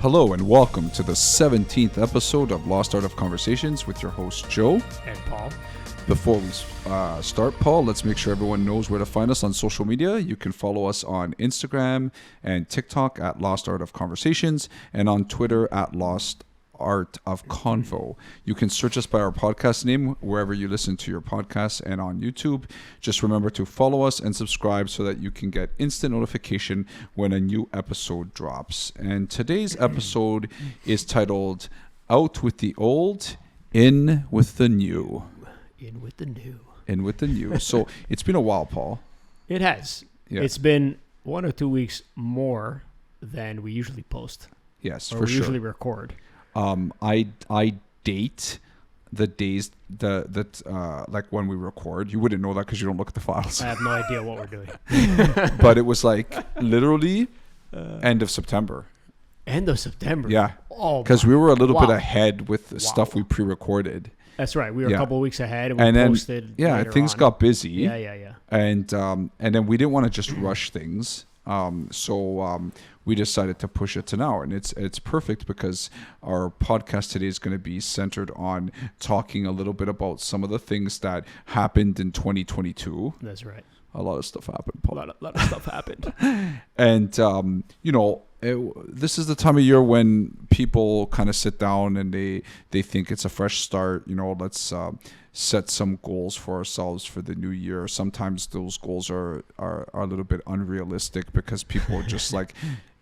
Hello and welcome to the 17th episode of Lost Art of Conversations with your host Joe and Paul. Before we start, Paul, let's make sure everyone knows where to find us on social media. You can follow us on Instagram and TikTok at Lost Art of Conversations and on Twitter at Lost Art of Convo. You can search us by our podcast name wherever you listen to your podcasts and on YouTube. Just remember to follow us and subscribe so that you can get instant notification when a new episode drops. And today's episode is titled Out with the Old, In with the New. In with the new. In with the new. So it's been a while, Paul. It has. Yeah. It's been 1 or 2 weeks more than we usually post. Yes, or for we sure. usually record. I date the days that like when we record. You wouldn't know that because you don't look at the files. I have no idea what we're doing. But it was like literally end of September. End of September. Yeah. Oh, Because we were a little bit Wow. ahead with the stuff we pre-recorded. that's right. We were Yeah. a couple of weeks ahead, and we And then posted. later things on. got busy. Yeah. And then we didn't want to just rush things. So we decided to push it to now, and it's perfect because our podcast today is going to be centered on talking a little bit about some of the things that happened in 2022. That's right. A lot of stuff happened, A Paul. lot of stuff happened. And this is the time of year when people kind of sit down and they think it's a fresh start. Let's set some goals for ourselves for the new year. Sometimes those goals are a little bit unrealistic because people just like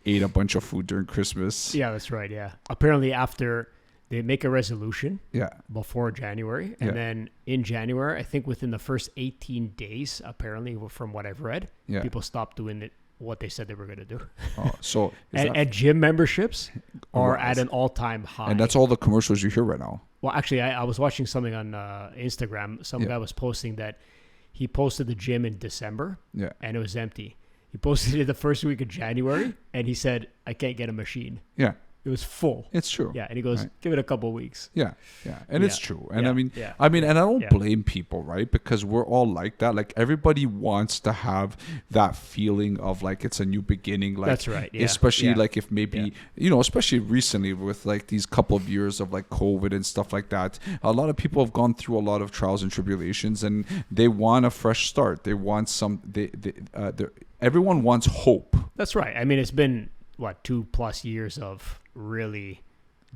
ate a bunch of food during Christmas. Yeah, that's right. Yeah. Apparently, after they make a resolution Yeah. before January, and Yeah. then in January, I think within the first 18 days, apparently, from what I've read, Yeah. people stopped doing what they said they were going to do. So is that- And gym memberships are Right. at an all-time high. and that's all the commercials you hear right now. Well, actually, I was watching something on Instagram. Some Yeah. guy was posting that he posted the gym in December, Yeah. and it was empty. He posted it the first week of January, and he said, I can't get a machine. Yeah. It was full. It's true. Yeah, and he goes, Right. give it a couple of weeks. Yeah, and it's Yeah, true. And yeah, I mean, yeah. and I don't Yeah. blame people, right? Because we're all like that. Like everybody wants to have that feeling of like it's a new beginning. Like That's right, yeah, especially yeah, like if maybe especially recently with like these couple of years of like COVID and stuff like that. A lot of people have gone through a lot of trials and tribulations, and they want a fresh start. They want everyone wants hope. That's right. I mean, it's been, 2+ years of really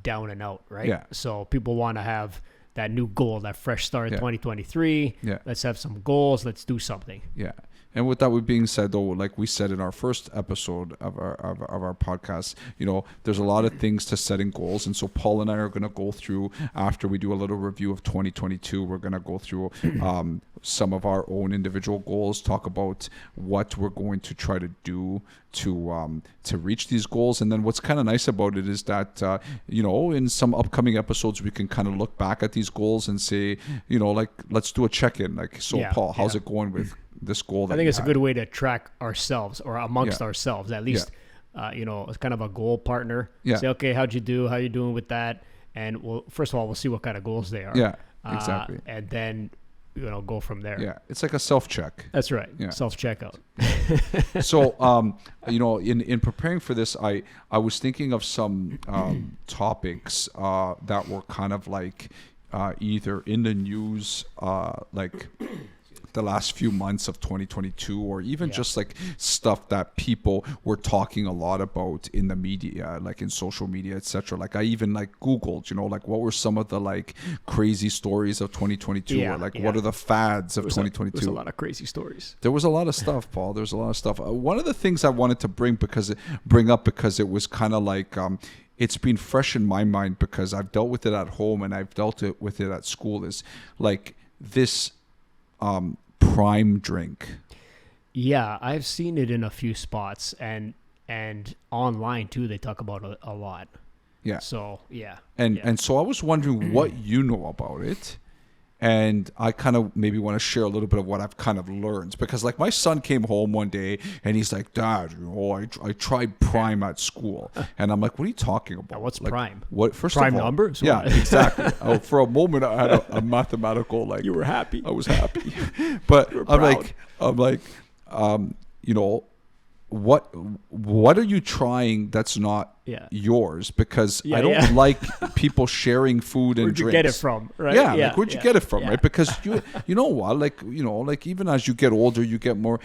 down and out, right? Yeah. So people want to have that new goal, that fresh start in Yeah. 2023. Yeah. Let's have some goals. Let's do something. Yeah. And with that being said, though, like we said in our first episode of our podcast, there's a lot of things to setting goals. And so Paul and I are going to go through, after we do a little review of 2022, we're going to go through some of our own individual goals, talk about what we're going to try to do to reach these goals. And then what's kind of nice about it is that, in some upcoming episodes, we can kind of look back at these goals and say, like, let's do a check-in. Like, so Yeah, Paul, how's yeah. it going with this goal? I think it's a good way to track ourselves or amongst Yeah. ourselves, at least, it's kind of a goal partner. Yeah. Say, okay, how'd you do? How you doing with that? And first of all, we'll see what kind of goals they are. Yeah, exactly. And then, go from there. Yeah, it's like a self-check. That's right. Yeah. Self-checkout. So, in preparing for this, I was thinking of some topics that were kind of like either in the news, like the last few months of 2022, or even Yeah. just like stuff that people were talking a lot about in the media, like in social media, etc. Like I even like Googled, like what were some of the like crazy stories of 2022, Yeah, or like yeah. what are the fads of There's 2022? a lot of crazy stories. There was a lot of stuff, Paul. There's a lot of stuff. One of the things I wanted to bring up because it was kind of like it's been fresh in my mind because I've dealt with it at home and I've dealt with it at school, is like this prime drink. Yeah, I've seen it in a few spots and online too. They talk about it a lot. Yeah. So yeah. And so I was wondering what you know about it. And I kind of maybe want to share a little bit of what I've kind of learned, because like my son came home one day and he's like, Dad, I tried Prime at school. And I'm like, what are you talking about? What's like, Prime? What first Prime of all, numbers? Yeah, What? exactly. For a moment I had a mathematical like You were happy. I was happy. But were I'm proud. like, what are you trying that's not Yeah. yours because Yeah, I don't yeah. like people sharing food and Where'd you drinks. get it from? Right? Yeah, like where'd you get it from, yeah. right? Because you know what, like even as you get older, you get more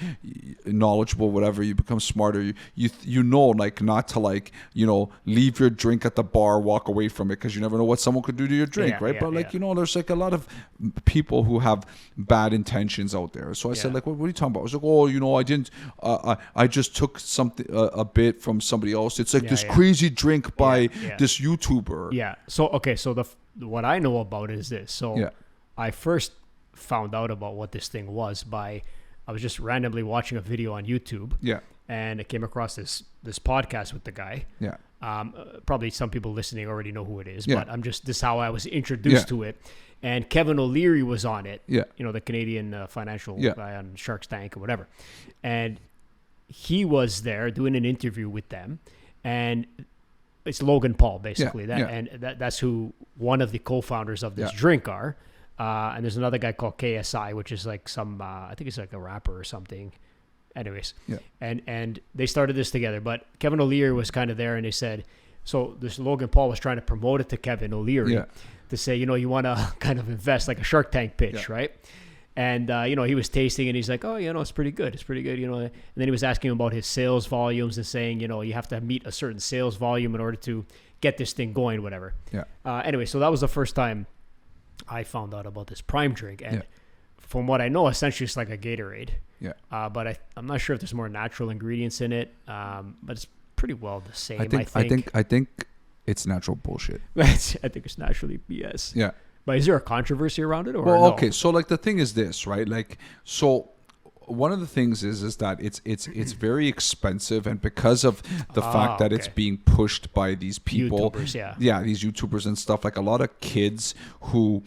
knowledgeable, whatever. You become smarter. You know, like not to like leave your drink at the bar, walk away from it because you never know what someone could do to your drink, Yeah, right? yeah, But like yeah. there's like a lot of people who have bad intentions out there. So I said Yeah. like, what are you talking about? I was like, oh, I didn't. I just took something a bit from somebody else. It's like Yeah, this yeah. crazy drink by Yeah. this YouTuber. Yeah. So okay. So what I know about it is this. So Yeah. I first found out about what this thing was by I was just randomly watching a video on YouTube. Yeah. And I came across this podcast with the guy. Yeah. Probably some people listening already know who it is, Yeah. but this is how I was introduced Yeah. to it. And Kevin O'Leary was on it. Yeah. The Canadian financial Yeah. guy on Shark's Tank or whatever. And he was there doing an interview with them, and it's Logan Paul basically. Yeah. And that's who one of the co-founders of this Yeah. drink are. And there's another guy called KSI, which is like some I think it's like a rapper or something. Anyways, Yeah. and they started this together, but Kevin O'Leary was kind of there, and they said, so this Logan Paul was trying to promote it to Kevin O'Leary Yeah. to say, you want to kind of invest like a Shark Tank pitch, Yeah. right? And he was tasting, and he's like, oh, it's pretty good, and then he was asking him about his sales volumes and saying, you have to meet a certain sales volume in order to get this thing going, whatever. Yeah. Anyway, so that was the first time I found out about this Prime drink, and Yeah. from what I know, essentially it's like a Gatorade. Yeah. But I'm not sure if there's more natural ingredients in it. But it's pretty well the same. I think it's natural bullshit. I think it's naturally BS. Yeah. But is there a controversy around it, or Well, no? okay. So like the thing is this, right? Like so. One of the things is that it's very expensive, and because of the fact that it's okay. being pushed by these people, YouTubers, yeah. these YouTubers and stuff, like a lot of kids who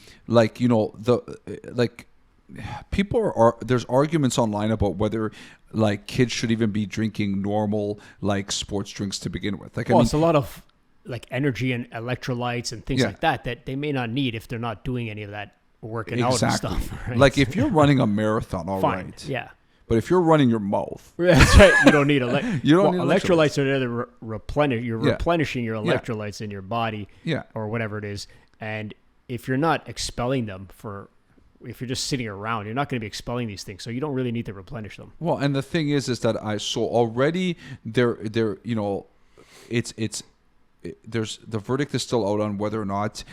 people are there's arguments online about whether like kids should even be drinking normal like sports drinks to begin with. Like Well, it's a lot of like energy and electrolytes and things Yeah. like that they may not need if they're not doing any of that working out and exactly. stuff. Right? Like if you're running a marathon, all fine, right. yeah. But if you're running your mouth, That's right. You don't need You don't need electrolytes are there to replenish. You're Yeah. replenishing your Yeah. electrolytes in your body, Yeah. or whatever it is. And if you're not expelling them if you're just sitting around, you're not going to be expelling these things. So you don't really need to replenish them. well, and the thing is that already there's the verdict is still out on whether or not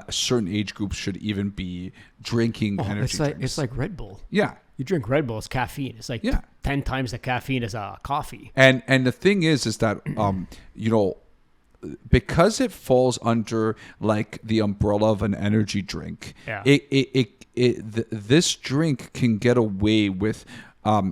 certain age groups should even be drinking energy drinks. It's like Red Bull. Yeah. You drink Red Bull, it's caffeine. It's like Yeah. 10 times the caffeine as a coffee. And the thing is that because it falls under like the umbrella of an energy drink, Yeah. this drink can get away with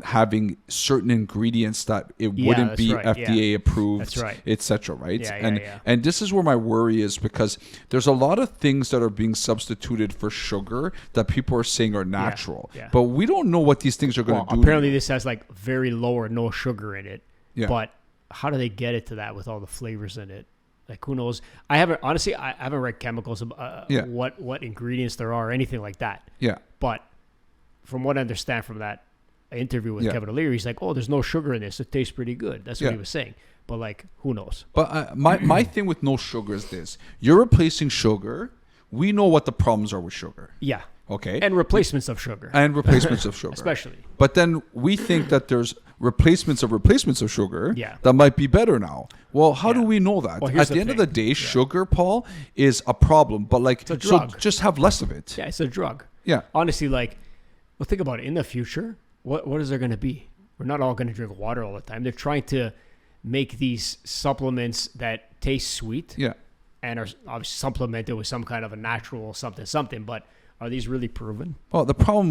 having certain ingredients that it Yeah, wouldn't that's be right, FDA yeah. approved, That's right. etc. Right? Yeah, and yeah. and this is where my worry is, because there's a lot of things that are being substituted for sugar that people are saying are natural, yeah. but we don't know what these things are going Well, to do. apparently this has like very low or no sugar in it. Yeah. But how do they get it to that with all the flavors in it? Like, who knows? I haven't read chemicals, Yeah. what ingredients there are or anything like that. Yeah. But from what I understand from that interview with Yeah. Kevin O'Leary, he's like, oh, there's no sugar in this. It tastes pretty good. That's what Yeah. he was saying. But like, who knows? But my thing with no sugar is this: you're replacing sugar. We know what the problems are with sugar. Yeah. Okay. And replacements of sugar. And replacements of sugar. Especially. But then we think that there's replacements of sugar Yeah. that might be better now. Well, how do Yeah. we know that? Well, here's At the the end of the thing. day, sugar, Paul, is a problem. But like, a so drug. just have less of it. Yeah, it's a drug. Yeah. Honestly, like, well, think about it. In the future, what is there going to be? We're not all going to drink water all the time. They're trying to make these supplements that taste sweet Yeah. and are obviously supplemented with some kind of a natural something. But are these really proven? Well, the problem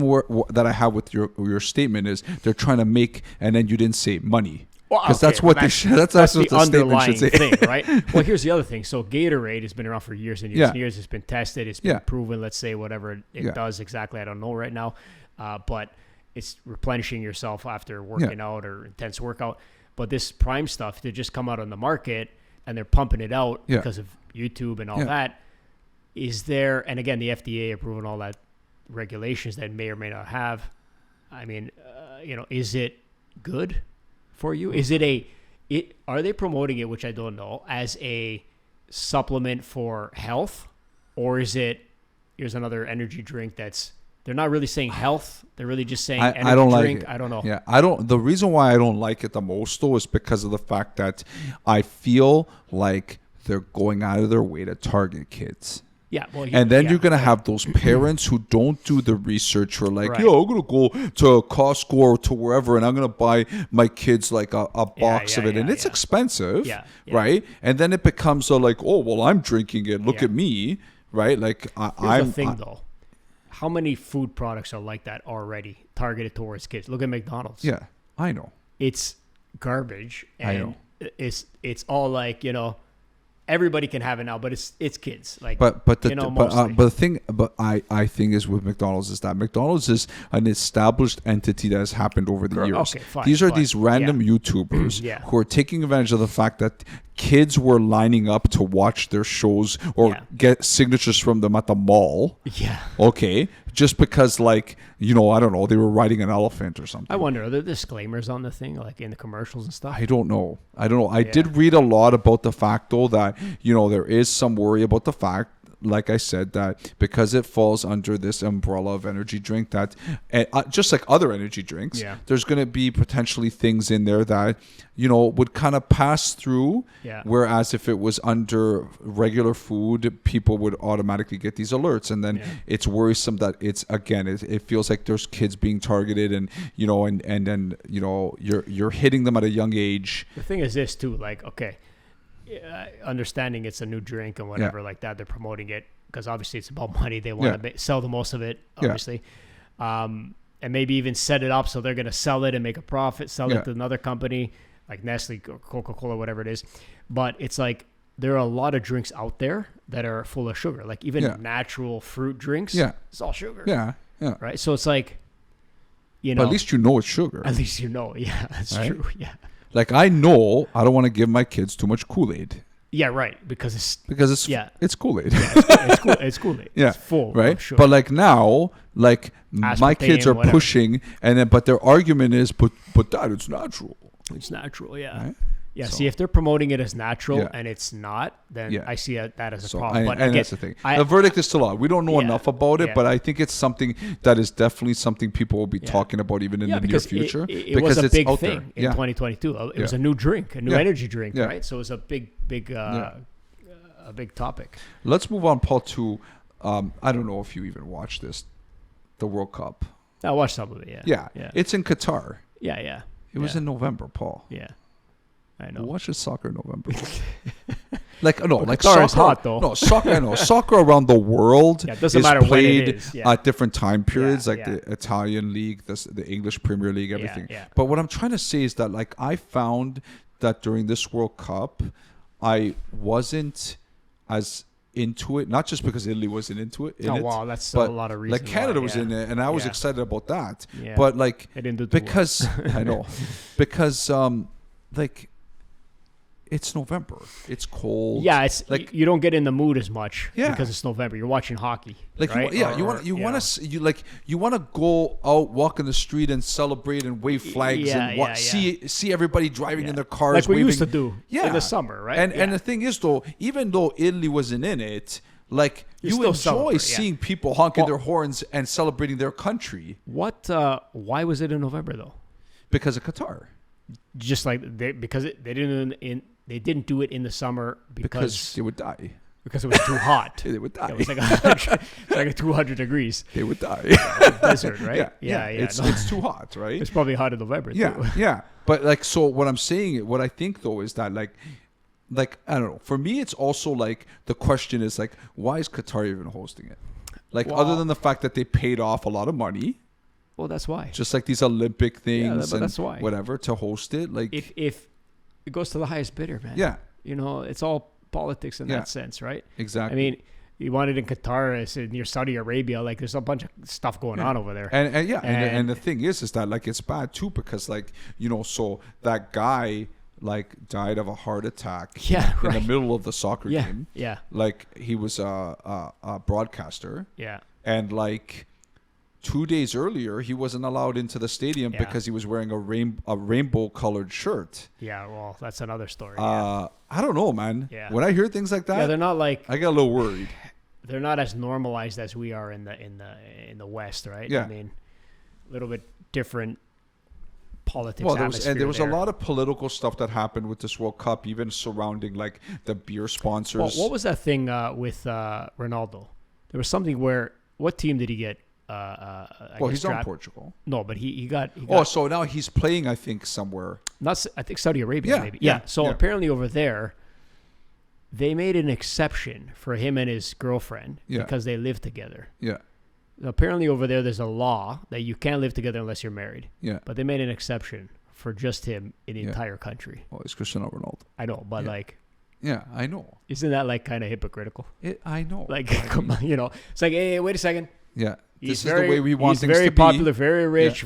that I have with your statement is they're trying to make, and then you didn't say money. Because that's what that's what the the statement underlying should say. thing, right? Well, here's the other thing. So Gatorade has been around for years and years Yeah. and years. It's been tested. It's been Yeah. proven. Let's say whatever it Yeah. does exactly, I don't know right now. But it's replenishing yourself after working out or intense workout. But this Prime stuff, they just come out on the market and they're pumping it out Yeah. because of YouTube and all Yeah. that. Is there, and again, the FDA approving all that regulations that may or may not have. I mean, is it good for you? Is it are they promoting it, which I don't know, as a supplement for health, or is it here's another energy drink that's they're not really saying health, they're really just saying energy I don't drink. like it. I don't know. Yeah, I don't. The reason why I don't like it the most though is because of the fact that I feel like they're going out of their way to target kids. Yeah, well, And then you're gonna have those parents who don't do the research, or like, Right. yo, I'm gonna go to Costco or to wherever, and I'm gonna buy my kids like a box of it, and it's expensive, Yeah, yeah. right? And then it becomes a like, oh, well, I'm drinking it. Look Yeah. at me, right? Like Here's I'm. the thing, though. How many food products are like that already, targeted towards kids? Look at McDonald's. Yeah, I know. It's garbage, I and know. it's all like, everybody can have it now, but it's kids. Like, But mostly. the thing, I think is with McDonald's is that McDonald's is an established entity that has happened over the years. Okay, fine, These are fine. these random Yeah. YouTubers Yeah. who are taking advantage of the fact that kids were lining up to watch their shows or Yeah. get signatures from them at the mall. yeah. Okay, just because like I don't know, they were riding an elephant or something. I wonder, are there disclaimers on the thing, like in the commercials and stuff? I don't know. I did read a lot about the fact, though, that, there is some worry about the fact, like I said, that because it falls under this umbrella of energy drink, that just like other energy drinks, Yeah. there's going to be potentially things in there that, would kind of pass through. Yeah. Whereas if it was under regular food, people would automatically get these alerts. And then it's worrisome that it feels like there's kids being targeted, and, and then, you're hitting them at a young age. The thing is this too, like, okay, understanding it's a new drink and whatever like that, they're promoting it because obviously it's about money. They want to sell the most of it, obviously, and maybe even set it up so they're going to sell it and make a profit, sell it to another company like Nestle or Coca-Cola, whatever it is. But it's like there are a lot of drinks out there that are full of sugar, like even natural fruit drinks. It's all sugar. Yeah. Right. So it's like, But at least it's sugar. At least yeah, that's Right? true. Yeah. Like I know I don't want to give my kids too much Kool-Aid Yeah, right. Because it's it's Kool-Aid. it's Kool-Aid. Yeah, It's full right. of sugar. But like now, like my kids Aspartame, are whatever. pushing, but their argument is, but Dad, it's natural. It's natural, yeah. Right? Yeah, So- see, if they're promoting it as natural Yeah. and it's not, then Yeah. I see that as a So problem. But and again, that's the thing. The verdict is still out. We don't know Yeah. enough about it, Yeah. but I think it's something that is definitely something people will be talking about even in the near because future. it because was a it's big out thing there. in Yeah. 2022. It was Yeah. a new drink, a new Yeah. energy drink, Yeah. right? So it was a big a big topic. Let's move on, Paul, to I don't know if you even watched this, the World Cup. I watched some of it, Yeah. Yeah. It's in Qatar. Yeah. It was in November, Paul. Yeah. I Who know. watches soccer in November? like Qatar soccer. is hot, though. No, soccer. I know soccer around the world. Yeah, it doesn't is matter when it played is, yeah. at different time periods, like yeah. the Italian league, the English Premier League, everything. yeah. But what I'm trying to say is that, like, I found that during this World Cup, I wasn't as into it. Not just because Italy wasn't into it. Wow, that's but a lot of reasons. like Canada why, was yeah. in it, and I was Yeah. excited about that. Yeah. But like, It didn't do too well. because I know, because like. It's November. It's cold. Yeah, it's like like you don't get in the mood as much Yeah. because it's November. You're watching hockey, like right? you want to go out, walk in the street, and celebrate and wave flags and see everybody driving in their cars, like we waving. used to do in the summer, right? And the thing is, though, even though Italy wasn't in it, like You you still enjoy celebrate, yeah. seeing people honking Well- their horns and celebrating their country What? Why was it in November though? because of Qatar. Just like they didn't do it in the summer Because because they would die. it was too hot. They would die. It was like 100, like 200 degrees They would die. desert, right? Yeah. It's no. it's too hot, right? It's probably hot in November too. Yeah. But like, so what I'm saying, what I think though is that like I don't know. For me, it's also like the question is like, why is Qatar even hosting it? Like, other Well- than the fact that they paid off a lot of money, Well, that's why. just like these Olympic things but and that's why. whatever to host it. Like, If it goes to the highest bidder, man. yeah, It's all politics in Yeah. that sense, right? exactly. I mean, you want it in Qatar, it's near Saudi Arabia. Like, there's a bunch of stuff going on over there. and the thing is that like it's bad too because like so that guy like died of a heart attack Yeah, in the right. middle of the soccer yeah, game. yeah, Like he was a broadcaster. yeah. And like, 2 days earlier, he wasn't allowed into the stadium because he was wearing a rainbow-colored shirt. Yeah, well, that's another story. I don't know, man. Yeah. When I hear things like that, they're not like I get a little worried. They're not as normalized as we are in the West, right? Yeah. I mean, a little bit different politics. Well, there was there. a lot of political stuff that happened with this World Cup, even surrounding like the beer sponsors. Well, what was that thing with Ronaldo? There was something where what team did he get? He's on Portugal. No, but he got. So now he's playing, I think, somewhere. I think Saudi Arabia, maybe. Yeah. So apparently over there, they made an exception for him and his girlfriend because they live together. Yeah. Apparently over there, there's a law that you can't live together unless you're married. Yeah. But they made an exception for just him in the entire country. Well, it's Cristiano Ronaldo. I know, but like. Yeah, I know. Isn't that like kind of hypocritical? I know. Like, come on, it's like, hey, wait a second. Yeah. This is the way we want things to be. He's very popular, very rich,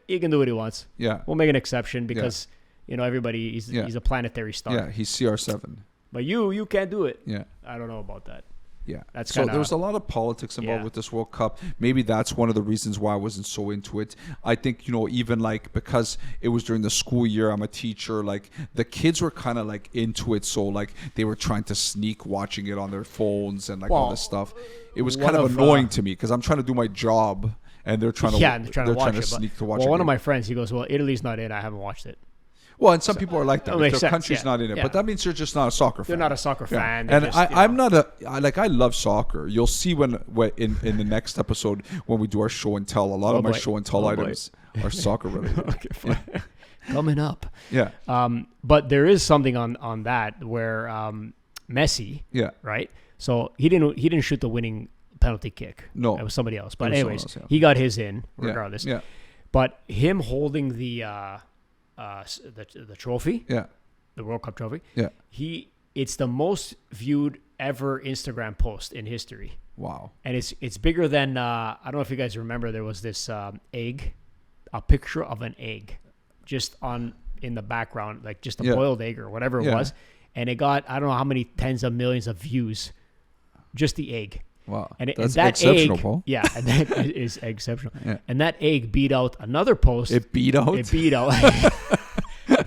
he can do what he wants. Yeah. We'll make an exception because, everybody, he's a planetary star. Yeah, he's CR7. But you can't do it. Yeah. I don't know about that. Yeah. That's so there was a lot of politics involved with this World Cup. Maybe that's one of the reasons why I wasn't so into it. I think, even like because it was during the school year, I'm a teacher, like the kids were kind of like into it. So like they were trying to sneak watching it on their phones and like all this stuff. It was kind of annoying to me because I'm trying to do my job and they're trying to sneak to watch it. Well, one of my friends, he goes, well, Italy's not in. I haven't watched it. Well, and some people are like that. Their country's not in it. Yeah. But that means you're just not a soccer fan. They're not a soccer fan. And I'm not I love soccer. You'll see when in the next episode when we do our show and tell. A lot of my show and tell items are soccer related. Okay, fine. Coming up. Yeah. But there is something on that where Messi. Yeah. Right. So he didn't shoot the winning penalty kick. No. It was somebody else. But anyways, he got his in regardless. Yeah. But him holding the trophy, the World Cup trophy, it's the most viewed ever Instagram post in history. Wow. And it's bigger than I don't know if you guys remember, there was this egg, a picture of an egg just in the background, like just a boiled egg or whatever it was, and it got I don't know how many tens of millions of views, just the egg. Wow, that's exceptional, egg, Paul. Yeah, and that is exceptional. Yeah. And that egg beat out another post. It beat out. There's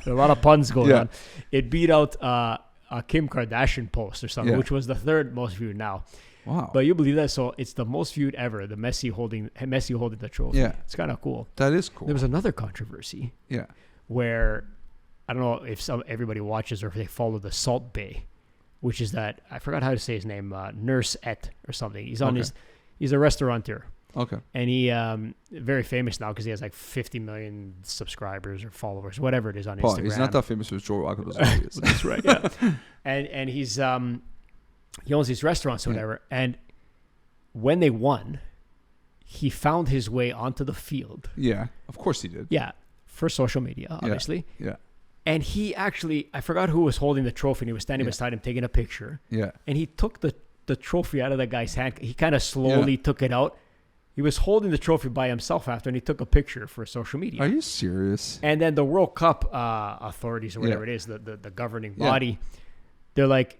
a lot of puns going on. It beat out a Kim Kardashian post or something, which was the third most viewed now. Wow. But you believe that? So it's the most viewed ever. The Messi holding the trophy. Yeah, it's kind of cool. That is cool. There was another controversy. Yeah. Where I don't know if everybody watches or if they follow the Salt Bay. Which is that I forgot how to say his name, Nurse Et or something. He's on he's a restaurateur. Okay. And he very famous now because he has like 50 million subscribers or followers, whatever it is on Instagram. He's not that famous as Joe Rogan. That's right. Yeah. and he's he owns these restaurants or whatever. And when they won, he found his way onto the field. Yeah, of course he did. Yeah, for social media, obviously. Yeah. And he actually, I forgot who was holding the trophy, and he was standing beside him taking a picture. Yeah. And he took the trophy out of that guy's hand. He kind of slowly took it out. He was holding the trophy by himself after, and he took a picture for social media. Are you serious? And then the World Cup authorities or whatever it is, the governing body, they're like,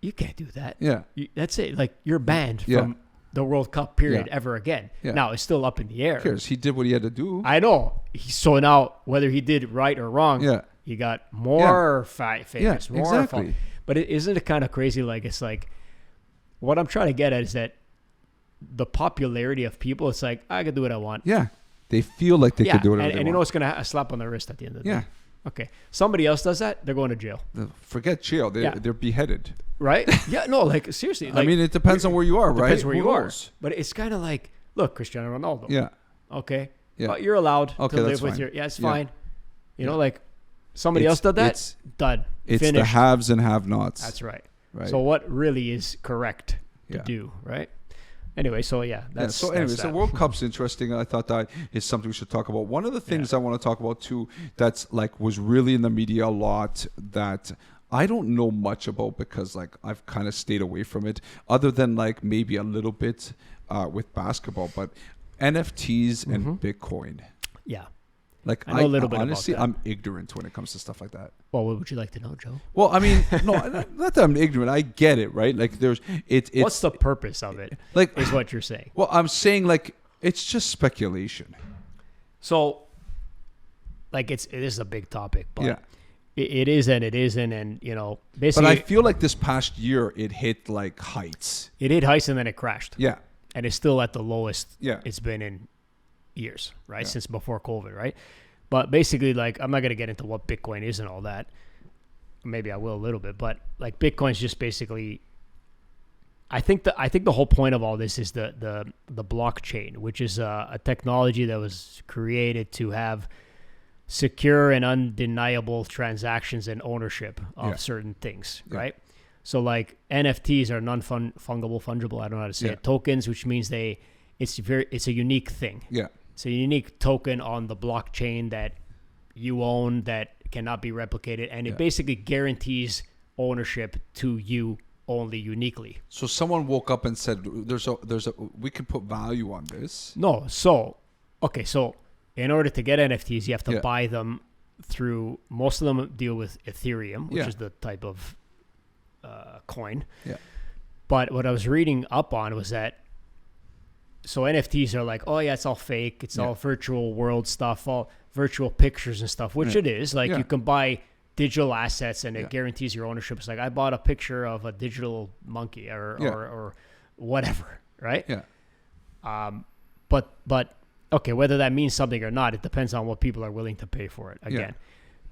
you can't do that. Yeah. That's it. Like, you're banned from the World Cup period ever again. Yeah. Now, it's still up in the air. Who cares? He did what he had to do. I know. So now, whether he did right or wrong, he got more famous. More exactly. But isn't it kind of crazy? Like, it's like, what I'm trying to get at is that the popularity of people, it's like, I can do what I want. Yeah. They feel like they could do whatever they want. And you know it's going to a slap on the wrist at the end of the day. Yeah. Okay. Somebody else does that, they're going to jail. Forget jail. They're beheaded. Right? Yeah, no, like, seriously. Like, I mean, it depends on where you are, right? Depends where you are. But it's kind of like, look, Cristiano Ronaldo. Yeah. Okay. Yeah. But you're allowed to live with fine. your... Yeah, it's fine. You know, like, somebody else did that, done. It's finished. the haves and have-nots. That's right. So what really is correct to do, right? Anyway, so that's the World Cup's interesting. I thought that is something we should talk about. One of the things I want to talk about too, that's like was really in the media a lot that I don't know much about because like I've kind of stayed away from it, other than like maybe a little bit with basketball, but NFTs and Bitcoin. Yeah. Like I know a little bit honestly, about that. I'm ignorant when it comes to stuff like that. Well, what would you like to know, Joe? Well, I mean, no, not that I'm ignorant. I get it, right? Like, it's what's the purpose of it? Like, is what you're saying? Well, I'm saying like It's just speculation. So, like, it is a big topic, but Yeah. it is and it isn't, and But basically, I feel like this past year it hit like heights. it hit heights and then it crashed, Yeah. and it's still at the lowest Yeah. it's been in years, right? Yeah. Since before COVID, right? But basically, like, I'm not gonna get into what Bitcoin is and all that. Maybe I will a little bit, but like, Bitcoin's just basically. I think the whole point of all this is the blockchain, which is a technology that was created to have secure and undeniable transactions and ownership of certain things, right? So like NFTs are fungible. I don't know how to say it. Tokens, which means it's a unique thing. Yeah. It's a unique token on the blockchain that you own that cannot be replicated, and it basically guarantees ownership to you only uniquely. So someone woke up and said, "There's a we can put value on this." No, so in order to get NFTs, you have to Yeah. buy them through. Most of them deal with Ethereum, which Yeah. is the type of coin. Yeah. But what I was reading up on was that. So NFTs are like, oh yeah, it's all fake. It's all virtual world stuff, all virtual pictures and stuff, which it is. Like you can buy digital assets and it guarantees your ownership. It's like I bought a picture of a digital monkey or whatever, right? Yeah. But okay, whether that means something or not, it depends on what people are willing to pay for it again.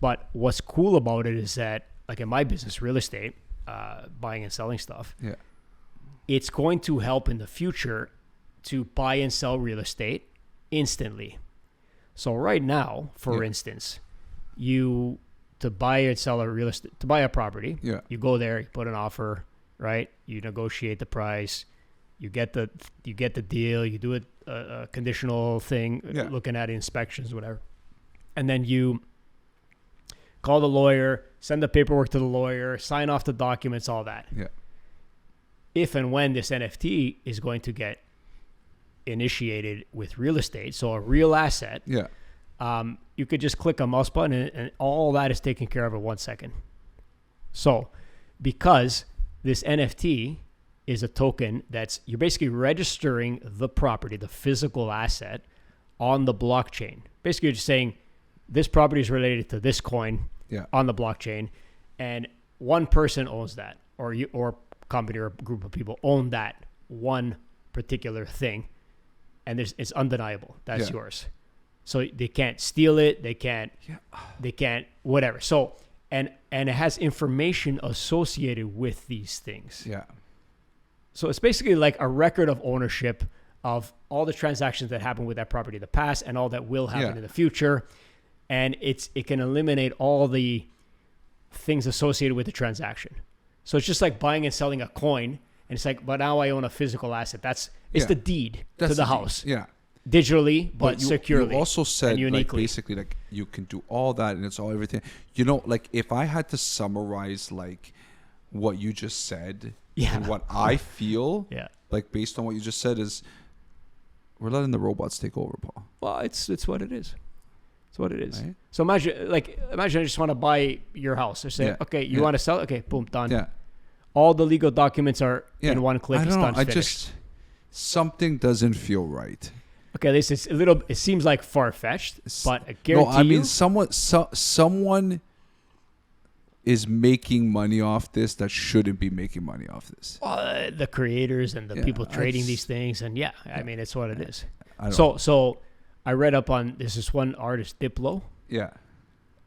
But what's cool about it is that, like in my business, real estate, buying and selling stuff, it's going to help in the future to buy and sell real estate instantly. So right now, for instance, to buy and sell to buy a property, you go there, you put an offer, right? You negotiate the price, you get the deal, you do a conditional thing, looking at inspections, whatever, and then you call the lawyer, send the paperwork to the lawyer, sign off the documents, all that. Yeah. If and when this NFT is going to get initiated with real estate, so a real asset, you could just click a mouse button and all that is taken care of in 1 second. So because this NFT is a token you're basically registering the property, the physical asset, on the blockchain. Basically, you're just saying this property is related to this coin on the blockchain, and one person owns that, or company or a group of people own that one particular thing, and it's undeniable. That's yours. So they can't steal it. They can't whatever. So and it has information associated with these things. Yeah. So it's basically like a record of ownership of all the transactions that happened with that property in the past and all that will happen in the future. And it can eliminate all the things associated with the transaction. So it's just like buying and selling a coin, and it's like, but now I own a physical asset. It's the deed to the house. Yeah. Digitally, but securely. You also said and uniquely. Like basically like you can do all that and it's all everything. You know, like if I had to summarize like what you just said and what I feel, like based on what you just said, is we're letting the robots take over, Paul. Well, it's what it is. It's what it is. Right? So imagine I just want to buy your house. Or say, okay, you want to sell it? Okay, boom, done. Yeah. All the legal documents are in one click. It's done. Finished. Something doesn't feel right. Okay, this is it seems like far-fetched, but I guarantee I mean, someone is making money off this that shouldn't be making money off this. The creators and the people trading these things, and I mean, it's what it is. So I read up on this one artist, Diplo. Yeah.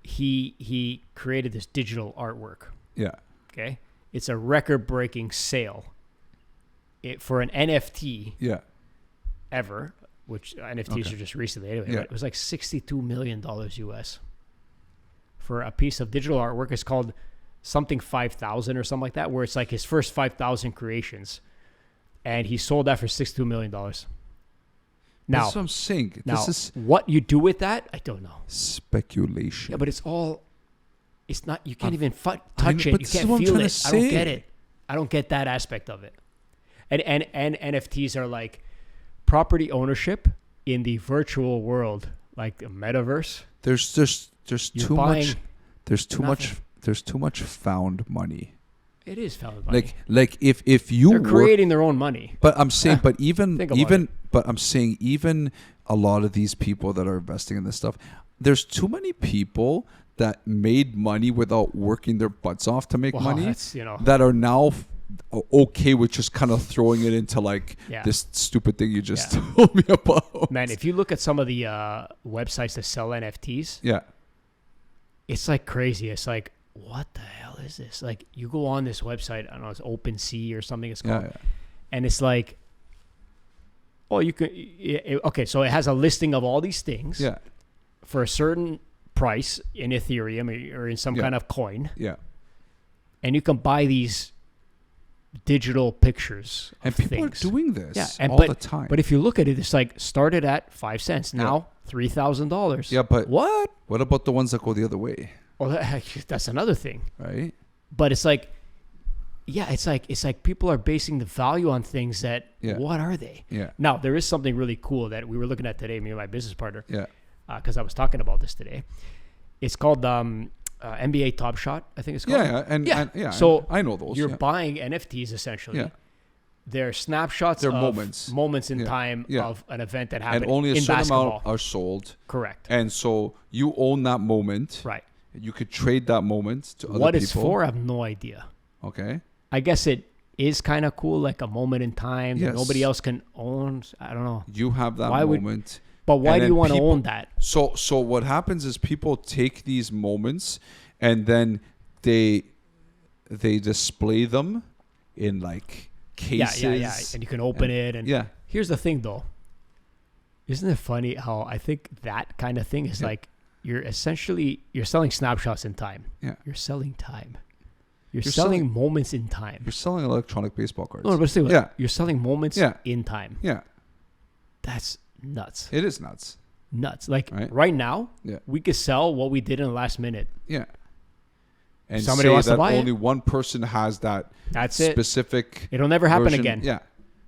He created this digital artwork. Yeah. Okay, it's a record-breaking sale. For an NFT. Yeah. Ever. Which NFTs are just recently anyway. But it was like $62 million US for a piece of digital artwork. It's called something 5,000 or something like that, where it's like his first 5,000 creations, and he sold that for $62 million. Now, that's what I'm saying. Now, this is what you do with that, I don't know. Speculation. Yeah, but it's not. You can't even touch it. You can't feel it. I don't get it. I don't get that aspect of it. And NFTs are like property ownership in the virtual world, like a metaverse. There's too much found money. It is valid money. Like if you They're creating their own money. But I'm saying, but even Think about it. but I'm saying even a lot of these people that are investing in this stuff, there's too many people that made money without working their butts off to make Well, money that's, you know. that are now okay with just kind of throwing it into like Yeah. this stupid thing you just Yeah. told me about. Man, if you look at some of the websites that sell NFTs, Yeah. it's like crazy. It's like, what the hell is this? Like, you go on this website, I don't know, it's OpenSea or something it's called, Yeah. and it's like, oh, you can, okay, so it has a listing of all these things Yeah. for a certain price in Ethereum or in some Yeah. kind of coin, Yeah. and you can buy these digital pictures of And people things. are doing this Yeah, all the time. But if you look at it, it's like started at 5 cents, now $3,000. yeah, but What? what about the ones that go the other way, Well, that's another thing. right? But it's like, yeah, it's like people are basing the value on things that, Yeah. what are they? Yeah. Now, there is something really cool that we were looking at today, me and my business partner, Yeah. because I was talking about this today. It's called NBA Top Shot, I think it's called. Yeah, and yeah, So I know those. You're yeah. buying NFTs essentially. Yeah. They're snapshots They're of moments. in Yeah. time Yeah. of an event that happened and only a in certain basketball. amount are sold, Correct. and so you own that moment. Right. You could trade that moment to other What people. it's for, I have no idea. Okay. I guess it is kind of cool, like a moment in time that Yes. nobody else can own. I don't know. You have that Why would- moment. But why And do you then want to people- own that? So what happens is people take these moments and then they display them in like cases. Yeah. And you can open it. And yeah. here's the thing, though. Isn't it funny how I think that kind of thing is Yeah. like you're selling snapshots in time. Yeah. You're selling time. You're You're selling selling- moments in time. You're selling electronic baseball cards. No, but still, Yeah. you're selling moments Yeah. in time. Yeah. That's nuts. It is nuts. Nuts. Like Right. right now, Yeah. we could sell what we did in the last minute. Yeah. And Somebody say wants to that buy it? only one person has that That's it. specific It'll never happen version. again. Yeah.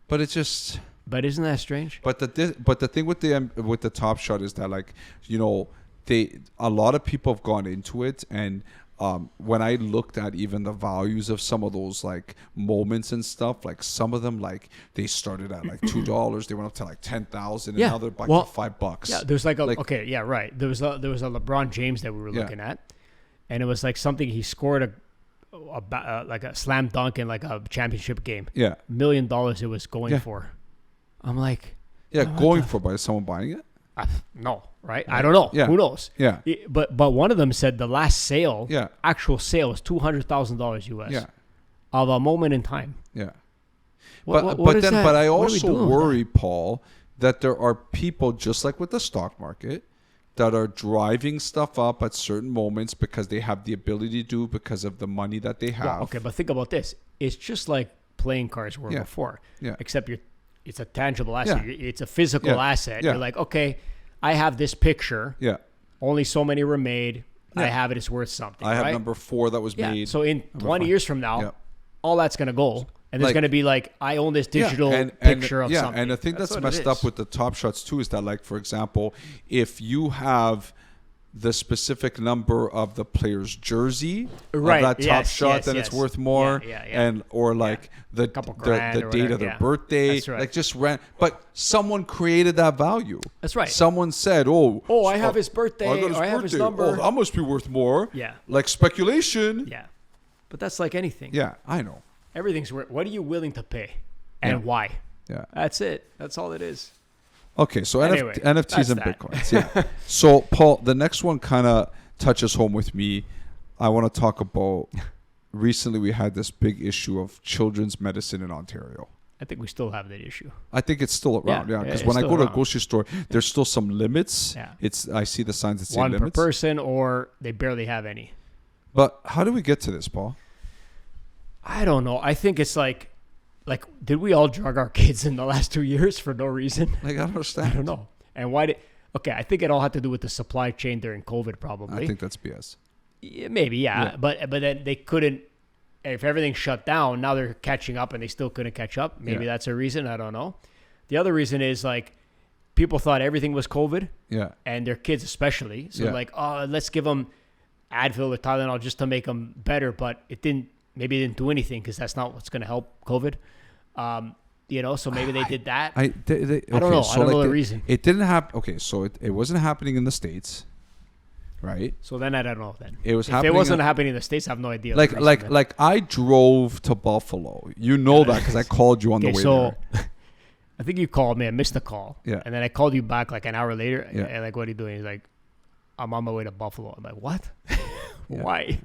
But it's just But isn't that strange? But the thing with the Top Shot is that, like, you know, a lot of people have gone into it, and when I looked at even the values of some of those like moments and stuff, like some of them, like they started at like $2, they went up to like 10,000, and Yeah, now they're back well, to $5. Yeah, there's like a Like- okay, yeah, right. There was a LeBron James that we were Yeah. looking at, and it was like something he scored like a slam dunk in like a championship game. Yeah, $1 million it was going Yeah. for. I'm like, yeah, What going the- for by someone buying it. no, right? I don't know. Yeah. Who knows? Yeah, But one of them said the last sale, yeah, actual sale, was $200,000 US yeah, of a moment in time. yeah. What is But that? I What are we also doing with that? worry, Paul, that there are people just like with the stock market that are driving stuff up at certain moments because they have the ability to do because of the money that they have. Well, okay, but think about this. It's just like playing cards were Yeah. before. Yeah. Except it's a tangible asset. Yeah. It's a physical Yeah. asset. Yeah. You're like, okay, I have this picture. Yeah. Only so many were made. I Yeah. have it. It's worth something. I have right? number 4 that was Yeah. made. So in 20 years from now, Yeah. all that's going to go. And there's Like- going to be like, I own this digital and picture of yeah, something. and I think that's what messed it up is. with the Top Shots too, is that, like, for example, if you have the specific number of the player's jersey Right, of that Top yes, Shot, yes, then yes. it's worth more. Yeah. And or like the Couple grand the or date whatever, of their yeah. birthday. That's right. Like just but someone created that value. That's right. Someone said, "Oh, I have his birthday, I got or I have his birthday. number." Oh, that must be worth more." Yeah. Like speculation. Yeah. But that's like anything. Yeah, I know. Everything's worth. What are you willing to pay? And Yeah. why? Yeah. That's it. That's all it is. Okay, so Anyway, NFTs that's and that. Bitcoins. Yeah. So, Paul, the next one kind of touches home with me. I want to talk about recently we had this big issue of children's medicine in Ontario. I think we still have that issue. I think it's still around, Yeah, yeah. Because it's when I still go to a around. grocery store, there's still some limits. Yeah. I see the signs that say One per limits. person, or they barely have any. But how do we get to this, Paul? I don't know. I think it's like did we all drug our kids in the last 2 years for no reason? Like, I don't understand. I don't know. And why did? Okay, I think it all had to do with the supply chain during COVID, probably. I think that's BS. Yeah, maybe, yeah. Yeah. But then they couldn't. If everything shut down, now they're catching up, and they still couldn't catch up. Maybe Yeah. that's a reason. I don't know. The other reason is like people thought everything was COVID, Yeah. and their kids especially. So Yeah. like, oh, let's give them Advil or Tylenol just to make them better, but it didn't maybe they didn't do anything because that's not what's going to help COVID. So maybe they did that. I don't know. I don't know the reason. It didn't happen. Okay, so it wasn't happening in the States, right? So then I don't know. Then it was if happening. It wasn't happening in the States. I have no idea. Like I drove to Buffalo. You know that because I called you on the way there. I think you called me. I missed the call. Yeah. And then I called you back like an hour later. Yeah. And like, what are you doing? He's like, I'm on my way to Buffalo. I'm like, what? Why?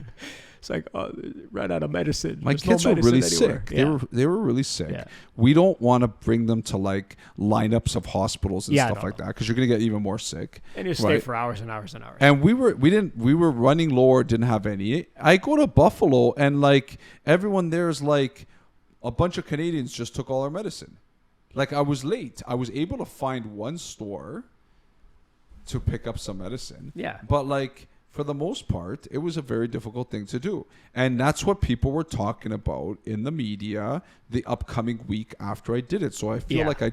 It's like, oh, ran out of medicine. My kids were really sick. Yeah. They were really sick. Yeah. We don't want to bring them to like lineups of hospitals and stuff like that because you're gonna get even more sick. And you stay for hours and hours and hours. And we were running low or didn't have any. I go to Buffalo and like everyone there is like a bunch of Canadians just took all our medicine. Like I was late. I was able to find one store to pick up some medicine. Yeah. But like for the most part, it was a very difficult thing to do. And that's what people were talking about in the media the upcoming week after I did it. So I feel like I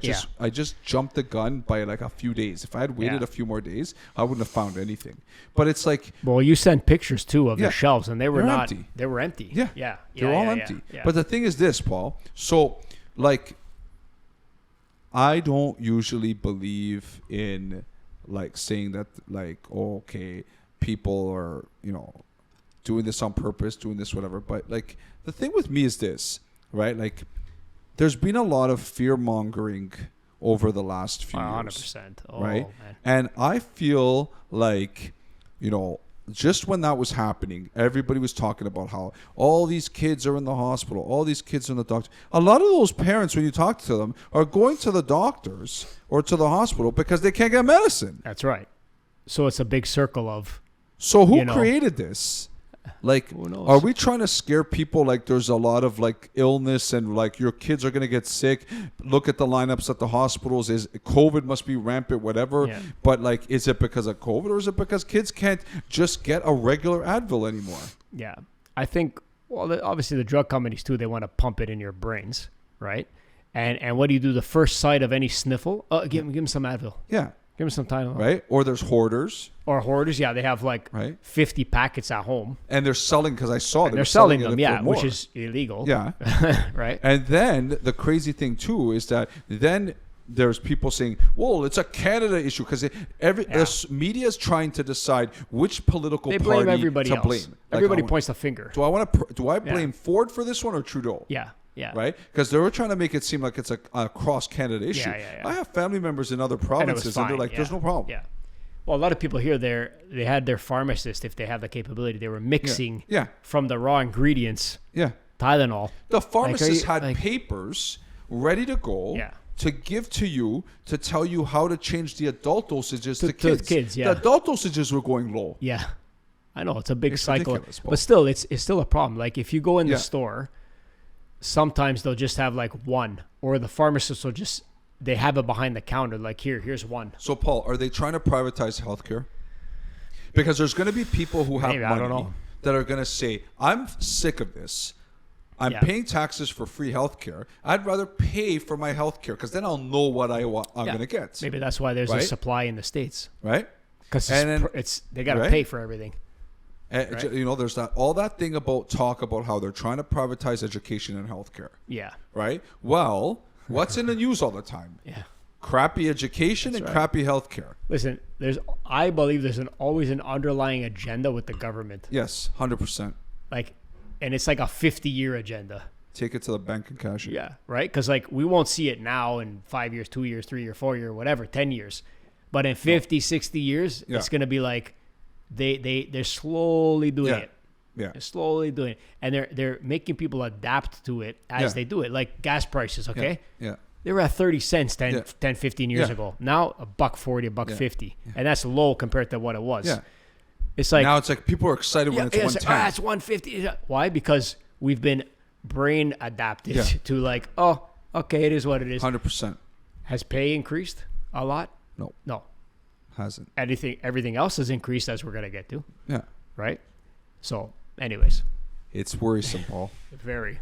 just jumped the gun by like a few days. If I had waited a few more days, I wouldn't have found anything. But it's like, well, you sent pictures too of the shelves and they were not empty. They were empty. Yeah. Yeah. They're all empty. Yeah. But the thing is this, Paul. So like I don't usually believe in like saying that like, oh, okay, people are, doing this on purpose, doing this, whatever. But like the thing with me is this, right? Like there's been a lot of fear mongering over the last few 100%. years. Oh, right? Man. And I feel like, just when that was happening, everybody was talking about how all these kids are in the hospital, all these kids are in the doctor. A lot of those parents, when you talk to them, are going to the doctors or to the hospital because they can't get medicine. That's right. So it's a big circle of. So who created this? Like, who knows? Are we trying to scare people like there's a lot of like illness and like your kids are going to get sick? Look at the lineups at the hospitals. Is COVID must be rampant, whatever. Yeah. But like, is it because of COVID or is it because kids can't just get a regular Advil anymore? Yeah. I think, well, obviously the drug companies too, they want to pump it in your brains, right? And what do you do? The first sight of any sniffle, give them some Advil. Yeah. Give them some Tylenol. Right? Or there's hoarders. Or hoarders, yeah. They have like 50 packets at home. And they're selling, because I saw they're selling them, which is illegal. Yeah. Right? And then the crazy thing too is that then there's people saying, well, it's a Canada issue because the media is trying to decide which political they blame party everybody to else. blame. Everybody points the finger. Do I blame Ford for this one or Trudeau? Yeah. Yeah. Right? Because they were trying to make it seem like it's a cross-Canada issue. Yeah. I have family members in other provinces and they're like, there's no problem. Yeah. Well, a lot of people here, they had their pharmacist, if they have the capability, they were mixing from the raw ingredients Tylenol. The pharmacist had papers ready to go to give to you to tell you how to change the adult dosages to kids. The adult dosages were going low. Yeah. I know. It's a big cycle. But still, it's still a problem. Like if you go in the store, sometimes they'll just have like one, or the pharmacist will just, they have it behind the counter. Like here's one. So Paul, are they trying to privatize healthcare? Because there's going to be people who have money that are going to say, I'm sick of this. I'm paying taxes for free healthcare. I'd rather pay for my healthcare because then I'll know what I'm going to get. Maybe that's why there's a supply in the States. Right? Because they got to pay for everything. Right? There's all that thing about how they're trying to privatize education and healthcare. Yeah. Right? Well, what's in the news all the time? Yeah. Crappy education and crappy healthcare. Listen, I believe there's always an underlying agenda with the government. Yes, 100%. And it's like a 50-year agenda. Take it to the bank and cash it. Yeah, right? Because we won't see it now in 5 years, 2 years, 3 years, 4 years, whatever, 10 years. But in 50, 60 years, it's going to be like they're slowly doing it. Yeah. They're slowly doing it. And they're making people adapt to it as they do it. Like gas prices, okay? Yeah. They were at 30 cents 10, 15 years ago. Now, $1.40, $1.50. And that's low compared to what it was. Yeah. It's like now it's like people are excited when it's 110. Like, it's 150. Why? Because we've been brain adapted to like, oh, okay, it is what it is. 100%. Has pay increased a lot? No. Hasn't. Everything else has increased, as we're gonna get to. Yeah. Right. So, anyways, it's worrisome, Paul. Very.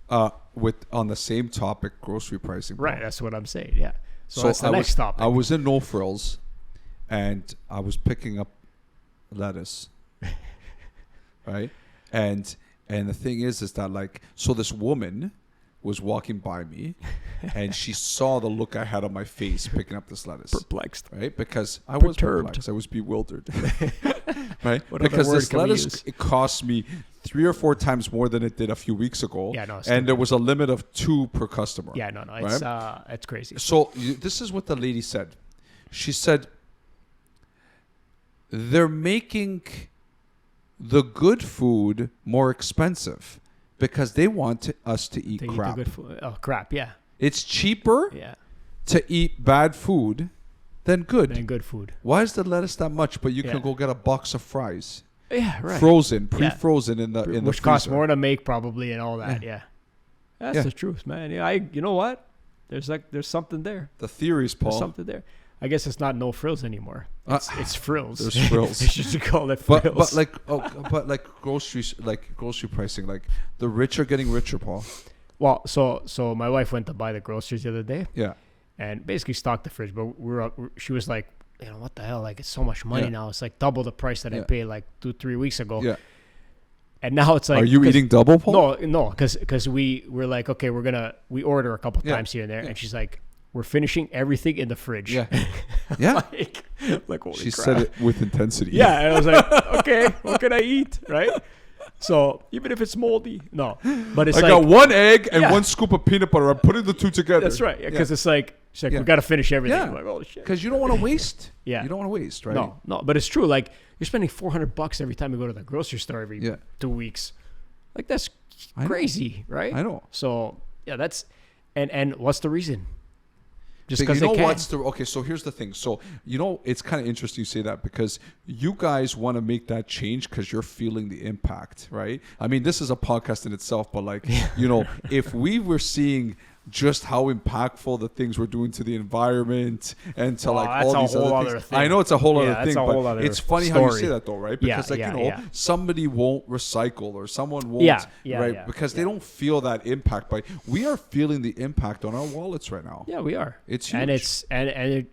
On the same topic, grocery pricing. Right. That's what I'm saying. Yeah. So that's the next topic. I was in No Frills, and I was picking up lettuce. Right, and And the thing is that like, so this woman was walking by me and she saw the look I had on my face picking up this lettuce. Perplexed. Right? Because I was Perturbed. perplexed. I was bewildered. Right? What other Because word this can we lettuce, use? it cost me 3 or 4 times more than it did a few weeks ago. Yeah, no, it's and stupid. there was a limit of 2 per customer. Yeah, no, it's crazy. So this is what the lady said. She said, they're making the good food more expensive because they want us to eat They eat the crap. good food. Oh, crap, yeah. It's cheaper Yeah. to eat bad food than good. And good food. Why is the lettuce that much? But you Yeah. can go get a box of fries, Yeah, right. frozen, pre-frozen in the Which freezer. costs more to make probably and all that. Yeah. That's Yeah. the truth, man. Yeah, you know what? There's something there. The theories, There's Paul. something there. I guess it's not no frills anymore. It's frills. There's frills. They should call it frills. But like grocery pricing, like the rich are getting richer, Paul. Well, so my wife went to buy the groceries the other day Yeah. and basically stocked the fridge. But she was like, you know, what the hell? Like, it's so much money Yeah. now. It's like double the price that I Yeah. paid like 2-3 weeks ago. Yeah. And now it's like, Are you 'cause- eating double, Paul? No, because we're like, okay, we order a couple Yeah. times here and there, Yeah. and she's like, we're finishing everything in the fridge. Yeah. Yeah. like holy She crap. said it with intensity. Yeah, and I was like, okay, what can I eat, right? So even if it's moldy, no, but it's I like got 1 egg and Yeah. 1 scoop of peanut butter. I'm putting the 2 together. that's right, because it's like she's like, Yeah. we got to finish everything. Yeah. I'm like, holy shit. Because you don't want to waste. Yeah. You don't want to waste, right? No, but it's true. Like you're spending $400 every time you go to the grocery store every Yeah. 2 weeks. Like that's I know. crazy, right? I know. So yeah, that's and what's the reason? Just But because you they know can. what's the okay? So here's the thing. So it's kind of interesting you say that because you guys want to make that change because you're feeling the impact, right? I mean, this is a podcast in itself, but like if we were seeing just how impactful the things we're doing to the environment and to Well, like that's all a these whole other other things. thing. I know it's a whole Yeah, other that's thing, a but whole other it's funny how you say story. that though, right? Yeah, Because yeah. somebody won't recycle or someone won't, Yeah, right? yeah, Because they don't feel that impact. But we are feeling the impact on our wallets right now. Yeah, we are. It's and huge. it's and you're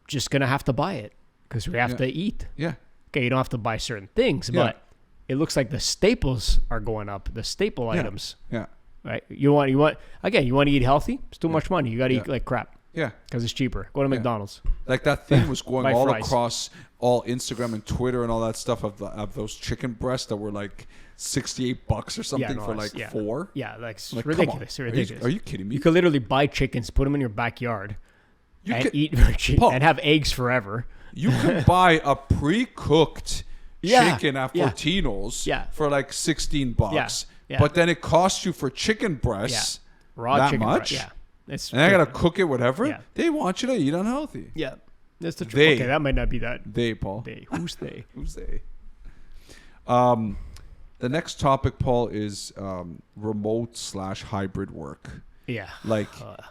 just gonna have to buy it because we have Yeah. to eat. Yeah. Okay, you don't have to buy certain things, Yeah. but it looks like the staples are going up. The staple Yeah. items, Yeah. right? You want again. You want to eat healthy? It's too much money. You got to eat Yeah. like crap Yeah. because it's cheaper. Go to McDonald's. Like that thing was going Buy all fries. across all Instagram and Twitter and all that stuff of those chicken breasts that were like $68 or something no, for it's- like yeah. 4. Yeah, like it's Like, come on. ridiculous. Are you- Ridiculous. Are you kidding me? You could literally buy chickens, put them in your backyard, You and could- eat Paul. and have eggs forever. You can buy a pre-cooked Yeah, chicken at yeah. Fortino's Yeah. for like $16. Yeah, yeah. But then it costs you for chicken breasts Raw that chicken. much. Yeah, it's And I gotta cook it, whatever. Yeah. They want you to eat unhealthy. Yeah, that's the truth. They. Okay, that might not be that. They, Paul. They. Who's they? Who's they? The next topic, Paul, is remote/hybrid work. Yeah. Like,